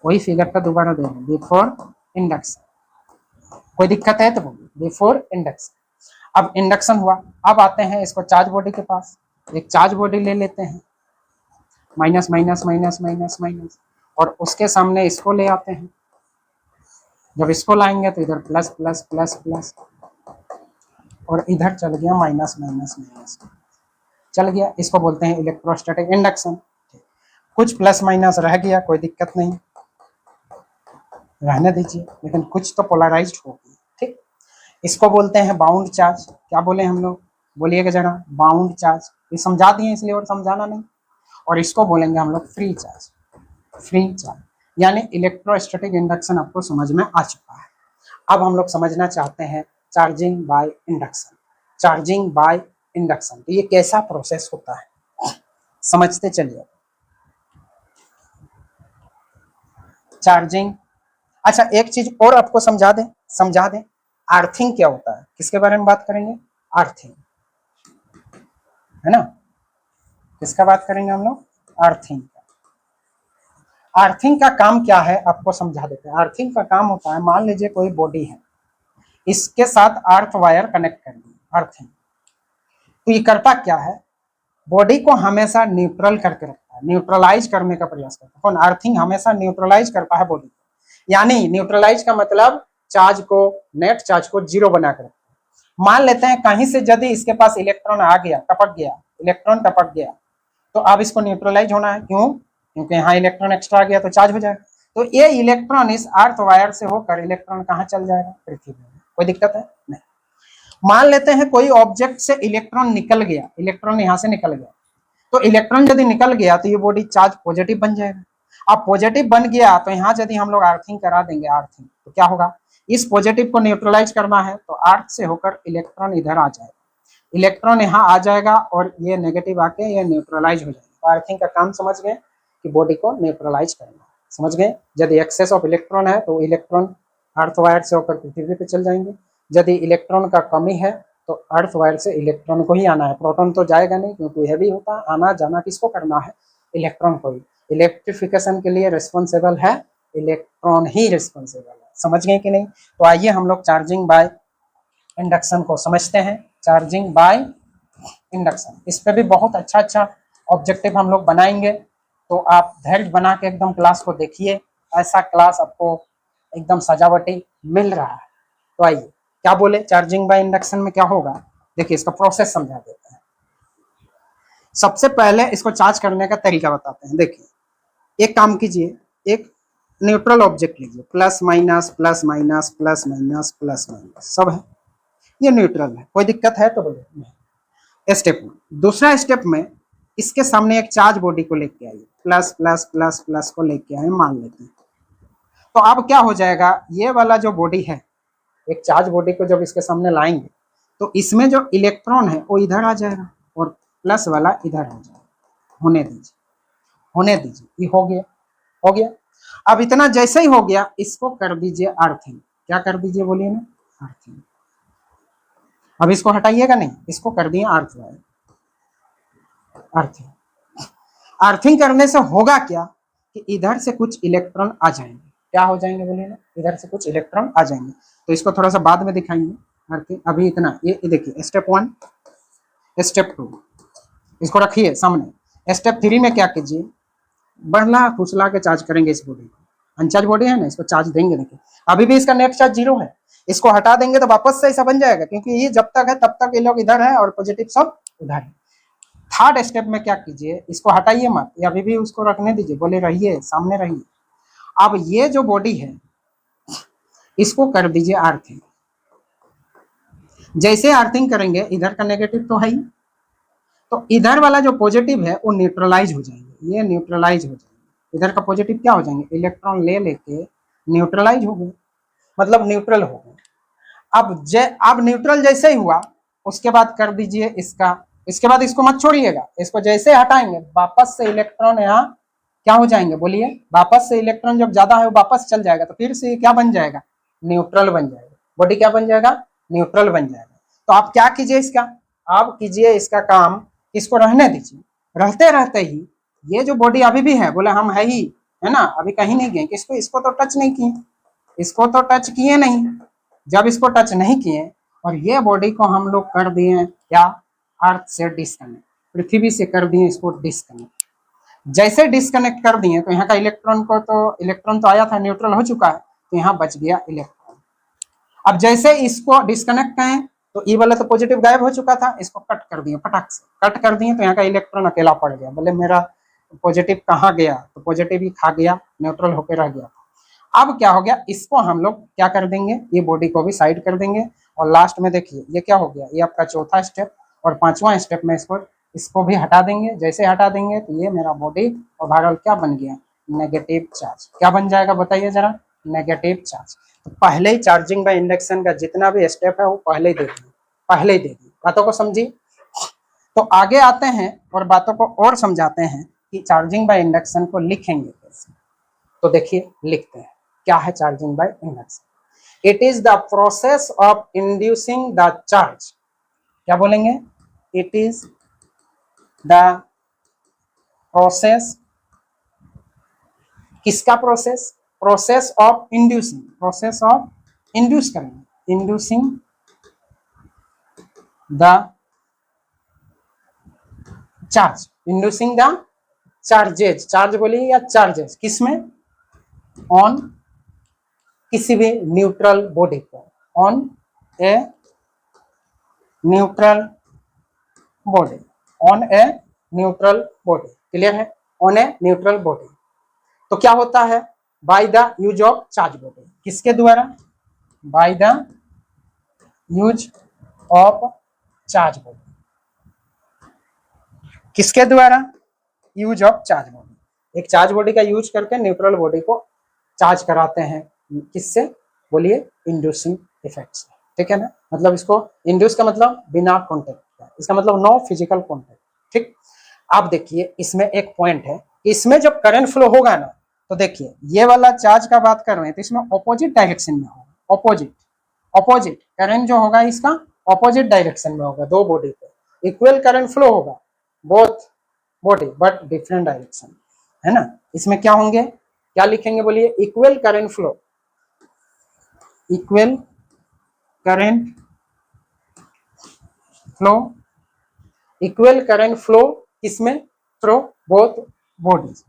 वही फिगर का दोबारा दे रहे हैं, बिफोर इंडक्शन। कोई दिक्कत है तो बोलिए, बिफोर इंडक्शन। अब इंडक्शन हुआ, अब आते हैं इसको चार्ज बॉडी के पास, एक चार्ज बॉडी ले लेते हैं, minus minus minus minus minus, और उसके सामने इसको ले आते हैं। जब इसको लाएंगे तो इधर प्लस प्लस प्लस प्लस, और इधर चल गया माइनस माइनस माइनस, चल गया, इसको बोलते हैं इलेक्ट्रोस्टैटिक इंडक्शन। कुछ प्लस माइनस रह गया, कोई दिक्कत नहीं, रहने दीजिए, लेकिन कुछ तो पोलराइज्ड होगी, ठीक। इसको बोलते हैं बाउंड चार्ज, क्या बोले हम लोग, बोलिएगा जरा, बाउंड चार्ज, ये समझा दिए इसलिए और समझाना नहीं। और इसको बोलेंगे हम लोग फ्री चार्ज, फ्री चार्ज, यानी इलेक्ट्रोस्टैटिक इंडक्शन आपको समझ में आ चुका है। अब हम लोग समझना चाहते हैं charging by induction, charging by induction, तो ये कैसा प्रोसेस होता है, समझते चलिए। चार्जिंग, अच्छा एक चीज और आपको समझा दें, अर्थिंग क्या होता है, किसके बारे में बात करेंगे, अर्थिंग, है ना, किसका बात करेंगे हम लोग, अर्थिंग। अर्थिंग का काम क्या है आपको समझा देते हैं। अर्थिंग का काम होता है, मान लीजिए कोई बॉडी है, इसके साथ अर्थ वायर कनेक्ट कर दी, अर्थिंग। तो ये करता क्या है, बॉडी को हमेशा न्यूट्रल करके रखता है, न्यूट्रलाइज करने का प्रयास करता है। कौन, अर्थिंग हमेशा न्यूट्रलाइज करता है बॉडी को, यानी न्यूट्रलाइज का मतलब चार्ज को, नेट चार्ज को जीरो बना कर रखता है। मान लेते हैं कहीं से यदि इसके पास इलेक्ट्रॉन आ गया, टपक गया, इलेक्ट्रॉन टपक गया, तो अब इसको न्यूट्रलाइज होना है, क्यों, क्योंकि यहाँ इलेक्ट्रॉन एक्स्ट्रा आ गया तो चार्ज हो जाएगा। तो ये इलेक्ट्रॉन इस अर्थ वायर से होकर इलेक्ट्रॉन कहाँ चल जाएगा, पृथ्वी में, कोई दिक्कत है नहीं। मान लेते हैं कोई ऑब्जेक्ट से इलेक्ट्रॉन निकल गया, इलेक्ट्रॉन यहाँ से निकल गया, तो इलेक्ट्रॉन यदि निकल गया तो ये बॉडी चार्ज पॉजिटिव बन जाएगा। अब पॉजिटिव बन गया तो यहाँ यदि हम लोग अर्थिंग करा देंगे, अर्थिंग, तो क्या होगा, इस पॉजिटिव को न्यूट्रलाइज करना है तो अर्थ से होकर इलेक्ट्रॉन इधर आ जाएगा, इलेक्ट्रॉन यहाँ आ जाएगा और ये नेगेटिव आके ये न्यूट्रलाइज हो जाएगा। तो अर्थिंग का काम समझ गए कि बॉडी को न्यूट्रलाइज करना। समझ गए? यदि एक्सेस ऑफ इलेक्ट्रॉन है तो इलेक्ट्रॉन अर्थ वायर से होकर पृथ्वी पे चल जाएंगे, यदि इलेक्ट्रॉन का कमी है तो अर्थ वायर से इलेक्ट्रॉन को ही आना है, प्रोटॉन तो जाएगा नहीं क्योंकि हैवी होता है, आना जाना किसको करना है, इलेक्ट्रॉन को ही। इलेक्ट्रिफिकेशन के लिए रिस्पॉन्सिबल है इलेक्ट्रॉन ही रिस्पॉन्सिबल है, समझ गए कि नहीं? तो आइए हम लोग चार्जिंग बाय इंडक्शन को समझते हैं। चार्जिंग बाय इंडक्शन, इस पे भी बहुत अच्छा ऑब्जेक्टिव हम लोग बनाएंगे, तो आप धैर्य बना के एकदम क्लास को देखिए, ऐसा क्लास आपको एकदम सजावटी मिल रहा है। तो आइए क्या बोले, चार्जिंग बाय इंडक्शन में क्या होगा, देखिए इसका प्रोसेस समझा देते हैं। सबसे पहले इसको चार्ज करने का तरीका बताते हैं। देखिए एक काम कीजिए, एक न्यूट्रल ऑब्जेक्ट लीजिए, plus minus plus minus plus minus plus minus सब है, ये न्यूट्रल है, कोई दिक्कत है तो बोलिए। Step one. दूसरा स्टेप में इसके सामने एक चार्ज बॉडी को लेके आइए, प्लस प्लस प्लस प्लस को लेके आए, मान लेते हैं। तो अब क्या हो जाएगा, ये वाला जो बॉडी है, एक चार्ज बॉडी को जब इसके सामने लाएंगे तो इसमें जो इलेक्ट्रॉन है वो इधर आ जाएगा और प्लस वाला इधर आ जाएगा। होने दीजिए, होने दीजिए, ये हो गया, हो गया। अब इतना जैसे ही हो गया, इसको कर दीजिए अर्थिंग। क्या कर दीजिए बोलिए ना, अर्थिंग। अब इसको हटाइएगा नहीं, इसको कर दिए अर्थ वायर, अर्थिंग। अर्थिंग करने से होगा क्या कि इधर से कुछ इलेक्ट्रॉन आ जाएंगे। क्या हो जाएंगे बोलिए ना, इधर से कुछ इलेक्ट्रॉन आ जाएंगे। तो इसको थोड़ा सा बाद में दिखाएंगे, अर्थिंग अभी इतना, ये देखिए स्टेप वन, स्टेप टू, इसको रखिए सामने। स्टेप थ्री में क्या कीजिए, बढ़ला फुसला के चार्ज करेंगे इस बॉडी को, अनचार्ज बॉडी है ना, इसको चार्ज देंगे। देखिए अभी भी इसका नेट चार्ज 0 है, इसको हटा देंगे तो वापस से ऐसा बन जाएगा, क्योंकि ये जब तक है तब तक ये लोग इधर है और पॉजिटिव सब उधर है। थर्ड स्टेप में क्या कीजिए, इसको हटाइए मत, ये अभी भी उसको रखने दीजिए, बोले रहिए, सामने रहिए। अब ये जो बॉडी है इसको कर दीजिए अर्थिंग। जैसे अर्थिंग करेंगे, इधर का नेगेटिव तो है ही, तो इधर वाला जो पॉजिटिव है वो न्यूट्रलाइज हो जाएंगे, ये न्यूट्रलाइज हो जाएंगे। इधर का पॉजिटिव क्या हो जाएंगे, इलेक्ट्रॉन ले लेके न्यूट्रलाइज हो गए, मतलब न्यूट्रल हो गए। अब न्यूट्रल जैसे ही हुआ, उसके बाद कर दीजिए इसका, इसके बाद इसको मत छोड़िएगा, इसको जैसे हटाएंगे वापस से इलेक्ट्रॉन यहाँ क्या हो जाएंगे बोलिए, वापस से इलेक्ट्रॉन जब ज्यादा है वो वापस चल जाएगा, तो फिर से क्या बन जाएगा, न्यूट्रल बन जाएगा, बॉडी क्या बन जाएगा, न्यूट्रल बन जाएगा। तो आप क्या कीजिए इसका, आप कीजिए इसका काम, इसको रहने दीजिए। रहते रहते ही ये जो बॉडी अभी भी है, बोले हम है ही, है ना, अभी कहीं नहीं गए, किसको, इसको तो टच नहीं किए, इसको तो टच किए नहीं। जब इसको टच नहीं किए और ये बॉडी को हम लोग कर दिए क्या, अर्थ से डिस्कनेक्ट, पृथ्वी से कर दिए इसको डिस्कनेक्ट। जैसे डिस्कनेक्ट कर दिए तो यहाँ का इलेक्ट्रॉन तो आया था, न्यूट्रल हो चुका है, तो यहाँ बच गया इलेक्ट्रॉन। अब जैसे इसको डिस्कनेक्ट करें तो ये वाला तो पॉजिटिव गायब हो चुका था, इसको कट कर दिए, फटाक से कट कर दिए, तो यहाँ का इलेक्ट्रॉन अकेला पड़ गया। बोले मेरा पॉजिटिव कहाँ गया, तो पॉजिटिव ही खा गया, न्यूट्रल होकर रह गया। अब क्या हो गया, इसको हम लोग क्या कर देंगे, ये बॉडी को भी साइड कर देंगे। और लास्ट में देखिए ये क्या हो गया, ये आपका चौथा स्टेप, और पांचवा स्टेप में इसको भी हटा देंगे। जैसे हटा देंगे तो ये मेरा बॉडी ओवरऑल क्या बन गया, नेगेटिव चार्ज। क्या बन जाएगा बताइए जरा, नेगेटिव चार्ज। तो पहले ही चार्जिंग बाय इंडक्शन का जितना भी स्टेप है वो पहले ही दे दिए, पहले ही दे दिए, बातों को समझिए। तो आगे आते हैं और बातों को और समझाते हैं कि चार्जिंग बाय इंडक्शन को लिखेंगे कैसे। तो देखिए लिखते हैं, क्या है charging by induction. It is the process of inducing the charge. क्या बोलेंगे, इट इज द प्रोसेस, किसका process, process of inducing, process of induce करेंगे, inducing the charge, inducing the charges, charge बोलिए या चार्जेस, किसमें, ऑन किसी भी न्यूट्रल बॉडी पर, on a neutral body, on a neutral body, clear है, ऑन ए न्यूट्रल बॉडी। तो क्या होता है, by the use of charge body, किसके द्वारा, bye the use of charge body, किसके द्वारा, यूज ऑफ चार्ज बॉडी। एक चार्ज बॉडी का यूज करके न्यूट्रल बॉडी को चार्ज कराते हैं, किससे बोलिए, इंड्यूसिंग इफेक्ट से, ठीक है ना। मतलब इसको इंड्यूस का मतलब बिना कॉन्टेक्ट, इसका मतलब नो फिजिकल कॉन्टेक्ट, ठीक। आप देखिए इसमें एक पॉइंट है, इसमें जब करंट फ्लो होगा ना तो देखिए ये वाला चार्ज का बात कर रहे हैं तो इसमें ऑपोजिट डायरेक्शन में होगा, ऑपोजिट ऑपोजिट करंट जो होगा इसका ऑपोजिट डायरेक्शन में होगा, दो बॉडी पे इक्वल करंट फ्लो होगा both body but different direction, है ना। इसमें क्या होंगे, क्या लिखेंगे बोलिए, equal current flow, equal current flow, equal current flow किसमें, through both bodies,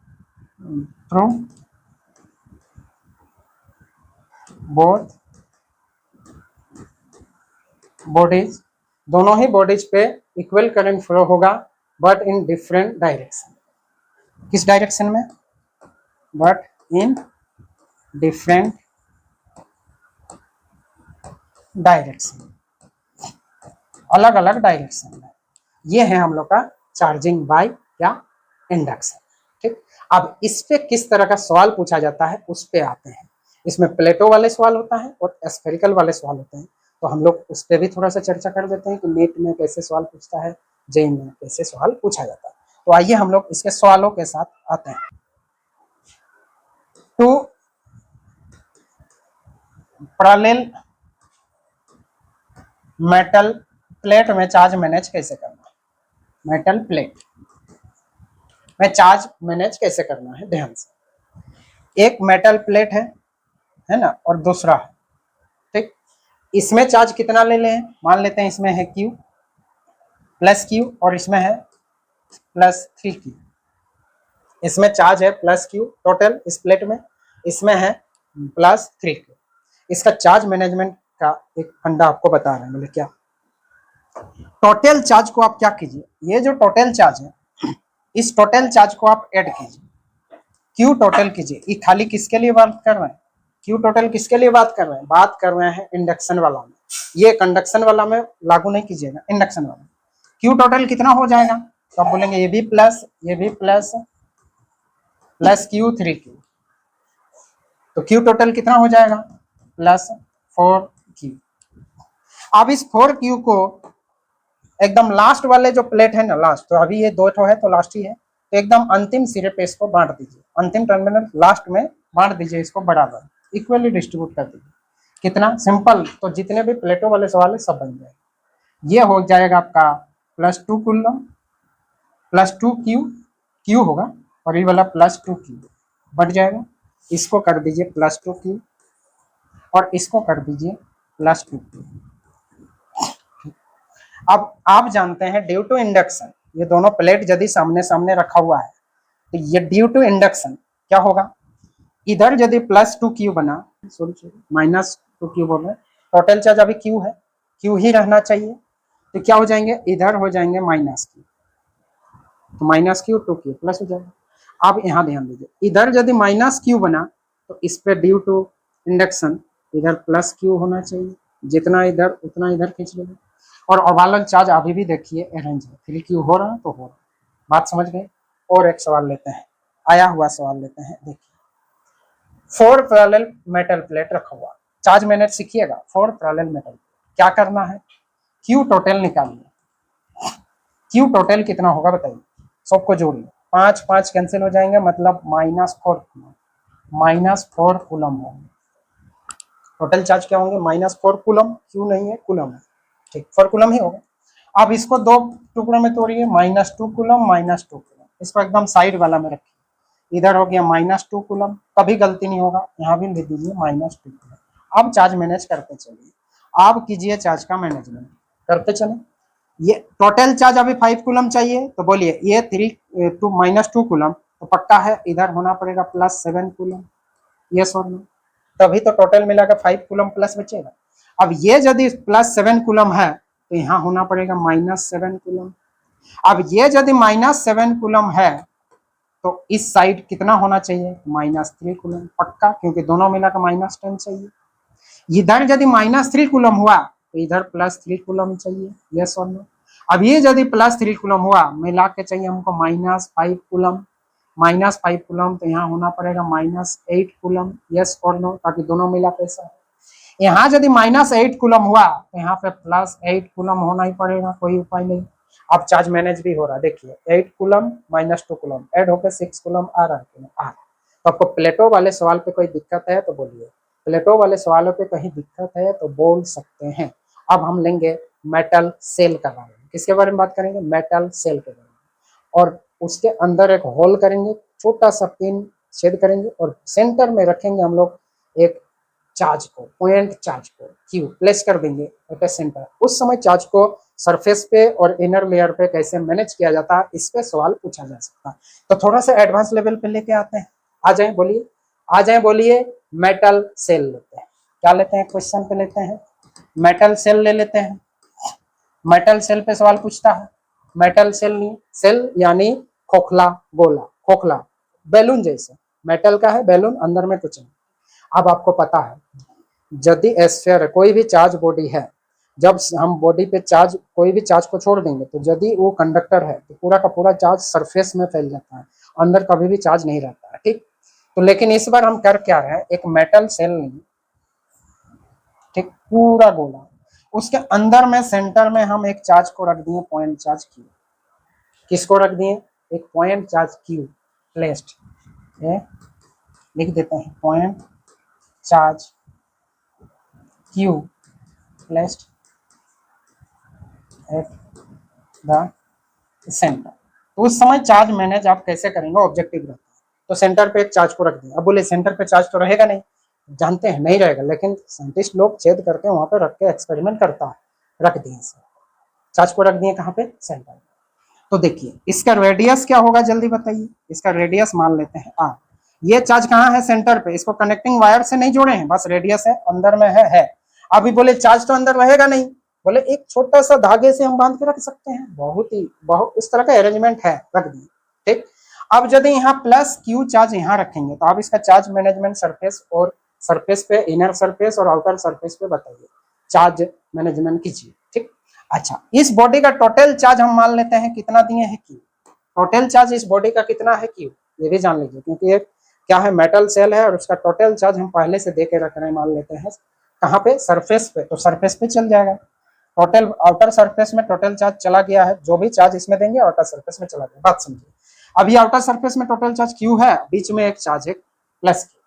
through both bodies, दोनों ही बॉडीज पे इक्वल करंट फ्लो होगा बट इन डिफरेंट डायरेक्शन, किस डायरेक्शन में, बट इन डिफरेंट डायरेक्शन, अलग अलग डायरेक्शन में। ये है हम लोग का चार्जिंग बाय या इंडक्शन, ठीक। अब इस पे किस तरह का सवाल पूछा जाता है उस पे आते हैं। इसमें प्लेटो वाले सवाल होता है और स्फेरिकल वाले सवाल होते हैं, तो हम लोग उस पर भी थोड़ा सा चर्चा कर देते हैं कि नेट में कैसे सवाल पूछता है, जेई में कैसे सवाल पूछा जाता है। तो आइए हम लोग इसके सवालों के साथ आते हैं। टू पैरेलल मेटल प्लेट में चार्ज मैनेज कैसे करना है, मेटल प्लेट में चार्ज मैनेज कैसे करना है, ध्यान से। एक मेटल प्लेट है ना, और दूसरा है, ठीक। इसमें चार्ज कितना ले लें, मान लेते हैं इसमें है Q प्लस Q और इसमें है प्लस 3Q, इसमें चार्ज है प्लस Q टोटल इस प्लेट में, इसमें है प्लस 3Q। इसका चार्ज मैनेजमेंट का एक फंडा आपको बता रहे हैं, बोले क्या, टोटल चार्ज को आप क्या कीजिए, ये जो टोटल चार्ज है इस टोटल चार्ज को आप ऐड कीजिए, Q टोटल कीजिए। ये खाली किसके लिए बात कर रहे हैं, Q टोटल किसके लिए बात कर रहे हैं, बात कर रहे हैं इंडक्शन वाला में, ये कंडक्शन वाला में लागू नहीं कीजिएगा, इंडक्शन वाला। Q टोटल कितना हो जाएगा, तो आप बोलेंगे ये भी प्लस प्लस Q3Q, तो Q टोटल कितना हो जाएगा, प्लस 4Q। अब इस 4Q को एकदम लास्ट वाले जो प्लेट है ना, लास्ट, तो अभी ये दो ठो है तो लास्ट ही है, तो एकदम अंतिम सिरे पे इसको बांट दीजिए, अंतिम टर्मिनल लास्ट में बांट दीजिए, इसको बराबर इक्वली डिस्ट्रीब्यूट कर दीजिए। कितना सिंपल, तो जितने भी प्लेटों वाले सवाल है सब बन जाएगा। ये हो जाएगा आपका plus 2 coulomb plus 2Q, Q होगा और ये वाला प्लस 2Q बढ़ जाएगा, इसको कर दीजिए प्लस 2Q और इसको कर दीजिए प्लस 2Q। अब आप जानते हैं ड्यू टू इंडक्शन, ये दोनों प्लेट यदि सामने सामने रखा हुआ है तो ये ड्यू टू इंडक्शन क्या होगा, इधर यदि प्लस 2Q बना, सॉरी माइनस 2Q बोल रहे, टोटल चार्ज अभी Q है, Q ही रहना चाहिए, तो क्या हो जाएंगे, इधर हो जाएंगे माइनस Q, तो माइनस Q 2Q प्लस हो जाएगा। अब यहाँ ध्यान दीजिए, इधर यदि माइनस Q बना तो इस पे ड्यू टू इंडक्शन इधर प्लस Q होना चाहिए, जितना इधर उतना इधर खींच लेंगे। और ओवरऑल चार्ज अभी भी देखिए अरेंज है, 3Q हो रहा तो हो रहा, बात समझ गए। और एक सवाल लेते हैं, आया हुआ सवाल लेते हैं, देखिए 4 पैरेलल मेटल प्लेट रखा हुआ, चार्ज मैनेज सीखिएगा। 4 पैरेलल मेटल, क्या करना है, Q टोटल निकालिए, Q टोटल कितना होगा बताइए, सबको जोड़िए, 5 5 कैंसिल हो जाएंगे, मतलब -4 कूलम होंगे। टोटल चार्ज क्या होंगे, -4 कूलम, Q नहीं है कूलम है, ठीक 4 कूलम ही होगा। अब इसको दो टुकड़ों में तोड़िए, -2 कूलम -2 कूलम, इसको एकदम साइड वाला में रखिए, इधर हो गया -2 कूलम, कभी गलती नहीं होगा, यहाँ भी लिख दीजिए -2 कूलम। अब चार्ज मैनेज करते चलिए, आप कीजिए चार्ज का मैनेजमेंट, करते चले। ये टोटल चार्ज अभी 5 कूलम चाहिए, तो बोलिए ये -2 कूलम, तो पक्का है इधर होना पड़ेगा +7 कूलम, यस और नो, तभी तो टोटल मिला के 5 कूलम प्लस बचेगा। अब ये यदि +7 कूलम है तो यहाँ होना पड़ेगा -7 कूलम। अब ये यदि -7 कूलम है तो इस साइड कितना होना चाहिए, -3 कूलम, पक्का, क्योंकि दोनों मिला के -10 चाहिए। इधर यदि -3 कूलम हुआ तो इधर +3 कूलम चाहिए, यस और नो। अब ये यदि +3 कूलम हुआ, मिला के चाहिए हमको -5 कूलम, -5 कूलम, तो यहाँ होना पड़ेगा -8 कूलम, यस और नो, ताकि दोनों मिला के ऐसा। यहाँ यदि -8 कूलम हुआ तो यहाँ पे +8 कूलम होना ही पड़ेगा, कोई उपाय नहीं। अब चार्ज मैनेज भी हो रहा है, देखिए 8 कूलम -2 कूलम ऐड होकर 6 कूलम आ रहा है, तो आपको प्लेटो वाले सवाल पे कोई दिक्कत है तो बोलिए, प्लेटो वाले सवालों पे कहीं दिक्कत है तो बोल सकते हैं। अब हम लेंगे मेटल सेल का बारे में, किसके बारे में बात करेंगे, मेटल सेल के बारे में, और उसके अंदर एक होल करेंगे, छोटा सा पिन छेद करेंगे और सेंटर में रखेंगे हम लोग एक चार्ज को, पॉइंट चार्ज को क्यू प्लेस कर देंगे एट सेंटर। उस समय चार्ज को सरफेस पे और इनर लेयर पे कैसे मैनेज किया जाता है, इस पे सवाल पूछा जा सकता है। तो थोड़ा सा एडवांस लेवल पे लेके आते हैं, आ जाए बोलिए, आ जाए बोलिए। मेटल सेल लेते हैं, क्या लेते हैं, क्वेश्चन पे लेते हैं, मेटल सेल ले लेते हैं। मेटल सेल पे सवाल पूछता है, मेटल सेल नहीं, सेल यानी खोखला गोला, खोखला बैलून जैसे, मेटल का है बैलून, अंदर में कुछ नहीं। अब आपको पता है यदि एस्फेयर कोई भी चार्ज बॉडी है, जब हम बॉडी पे चार्ज कोई भी चार्ज को छोड़ देंगे तो यदि वो कंडक्टर है तो पूरा का पूरा चार्ज सरफेस में फैल जाता है, अंदर कभी भी चार्ज नहीं रहता है, ठीक। तो लेकिन इस बार हम कर क्या रहे हैं, एक मेटल सेल नहीं, ठीक, पूरा गोला, उसके अंदर में सेंटर में हम एक चार्ज को रख दिए, पॉइंट चार्ज क्यू। किसको रख दिए, एक पॉइंट चार्ज क्यू प्लेस्ड, लिख देते हैं point charge Q placed at the centre. तो उस समय चार्ज मैनेज आप कैसे करेंगे, ऑब्जेक्टिव रहता है। तो सेंटर पे एक चार्ज को रख दिया, अब बोले सेंटर पे चार्ज तो रहेगा नहीं, जानते हैं नहीं रहेगा, लेकिन साइंटिस्ट लोग छेद करके वहां पे रख के एक्सपेरिमेंट करता है, रख दिए चार्ज को, रख दिए कहाँ पे, सेंटर। तो देखिए इसका रेडियस क्या होगा, जल्दी बताइए, इसका रेडियस मान लेते हैं आर। ये चार्ज कहाँ है, सेंटर पे, इसको कनेक्टिंग वायर से नहीं जोड़े हैं, बस रेडियस है, अंदर में है। अभी बोले चार्ज तो अंदर रहेगा नहीं, बोले एक छोटा सा धागे से हम बांध के रख सकते हैं, बहुत इस तरह का अरेंजमेंट है, रख दिए, ठीक। अब यदि यहाँ प्लस क्यू चार्ज यहाँ रखेंगे तो आप इसका चार्ज मैनेजमेंट सरफेस और सरफेस पे, इनर सरफेस और आउटर सरफेस पे बताइए, चार्ज मैनेजमेंट कीजिए, ठीक। अच्छा, इस बॉडी का टोटल चार्ज हम मान लेते हैं कितना दिए हैं, क्यू। टोटल चार्ज इस बॉडी का कितना है, क्यू, ये भी जान लीजिए, क्योंकि ये क्या है, मेटल सेल है और उसका टोटल चार्ज हम पहले से दे के रख रहे हैं, मान लेते हैं कहाँ पे, सरफेस पे, तो सरफेस पे चल जाएगा। टोटल आउटर सरफेस में टोटल चार्ज चला गया है, जो भी चार्ज इसमें देंगे आउटर सरफेस में चला गया, बात समझिए। अभी आउटर सरफेस में टोटल चार्ज क्यू है, बीच में एक चार्ज है प्लस क्यू।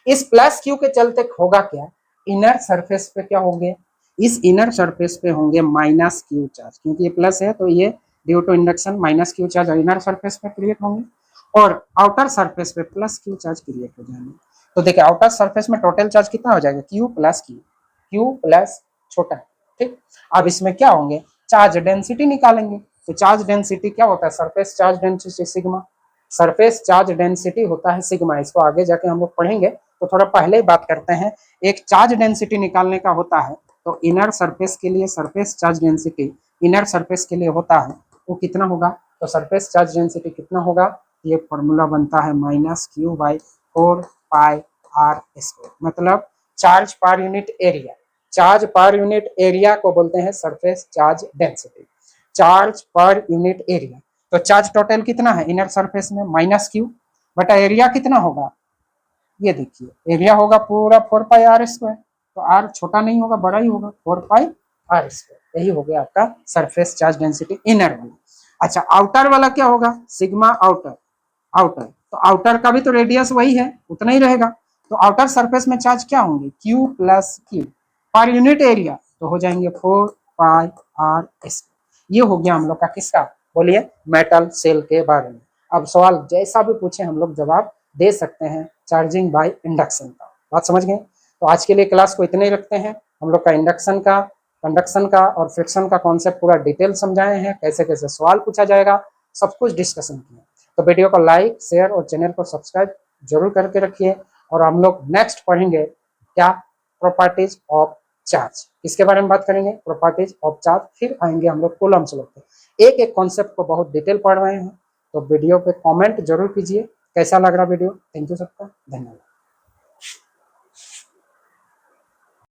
इस प्लस क्यू के चलते होगा क्या, इनर सरफेस पे क्या होंगे, इस इनर सरफेस पे होंगे माइनस क्यू चार्ज, क्योंकि ये प्लस है तो ये due to induction minus Q charge inner surface पे क्रिएट होंगे, और आउटर सरफेस पे प्लस क्यू चार्ज क्रिएट हो जाएंगे। तो देखिए आउटर सरफेस में टोटल चार्ज कितना हो जाएगा, Q plus Q, Q plus छोटा, ठीक। अब इसमें क्या होंगे, चार्ज डेंसिटी निकालेंगे, तो चार्ज डेंसिटी क्या होता है, surface charge density sigma, surface charge density होता है सिग्मा, इसको आगे जाके हम लोग पढ़ेंगे, तो थोड़ा पहले ही बात करते हैं। एक चार्ज डेंसिटी निकालने का होता है, तो इनर सरफेस के लिए surface charge density inner surface के लिए होता है, वो कितना होगा, तो सरफेस चार्ज डेंसिटी कितना होगा, ये फॉर्मूला बनता है -q/4πr², मतलब charge per unit area, charge per unit area को बोलते हैं surface charge density, charge per unit area. तो चार्ज टोटल कितना है इनर सरफेस में, -q बटा एरिया कितना होगा, ये देखिए एरिया होगा पूरा 4πr², तो r छोटा नहीं होगा, बड़ा ही होगा, 4πr², यही हो गया आपका सरफेस चार्ज डेंसिटी इनर वाला। अच्छा, आउटर वाला क्या होगा, सिग्मा आउटर, आउटर, तो आउटर का भी तो रेडियस वही है, उतना ही रहेगा, तो आउटर सरफेस में चार्ज क्या होंगे, q plus Q per unit area, तो हो जाएंगे 4πr²। ये हो गया हम लोग का किसका, बोलिए, मेटल सेल के बारे में। अब सवाल जैसा भी पूछे हम लोग जवाब दे सकते हैं, चार्जिंग बाय इंडक्शन का, बात समझ गए। तो आज के लिए क्लास को इतने ही रखते हैं, हम लोग का इंडक्शन का, कंडक्शन का और फ्रिक्शन का कॉन्सेप्ट पूरा डिटेल समझाए हैं, कैसे कैसे सवाल पूछा जाएगा, सब कुछ डिस्कशन किया। तो वीडियो को लाइक शेयर और चैनल को सब्सक्राइब जरूर करके रखिए, और हम लोग नेक्स्ट पढ़ेंगे क्या, प्रॉपर्टीज ऑफ चार्ज, इसके बारे में बात करेंगे, प्रॉपर्टीज ऑफ चार्ज, फिर आएंगे हम लोग कूलम्ब्स लॉ पे। एक एक कॉन्सेप्ट को बहुत डिटेल पढ़ रहे हैं, तो वीडियो पे कमेंट जरूर कीजिए कैसा लग रहा वीडियो। थैंक यू सबका, धन्यवाद।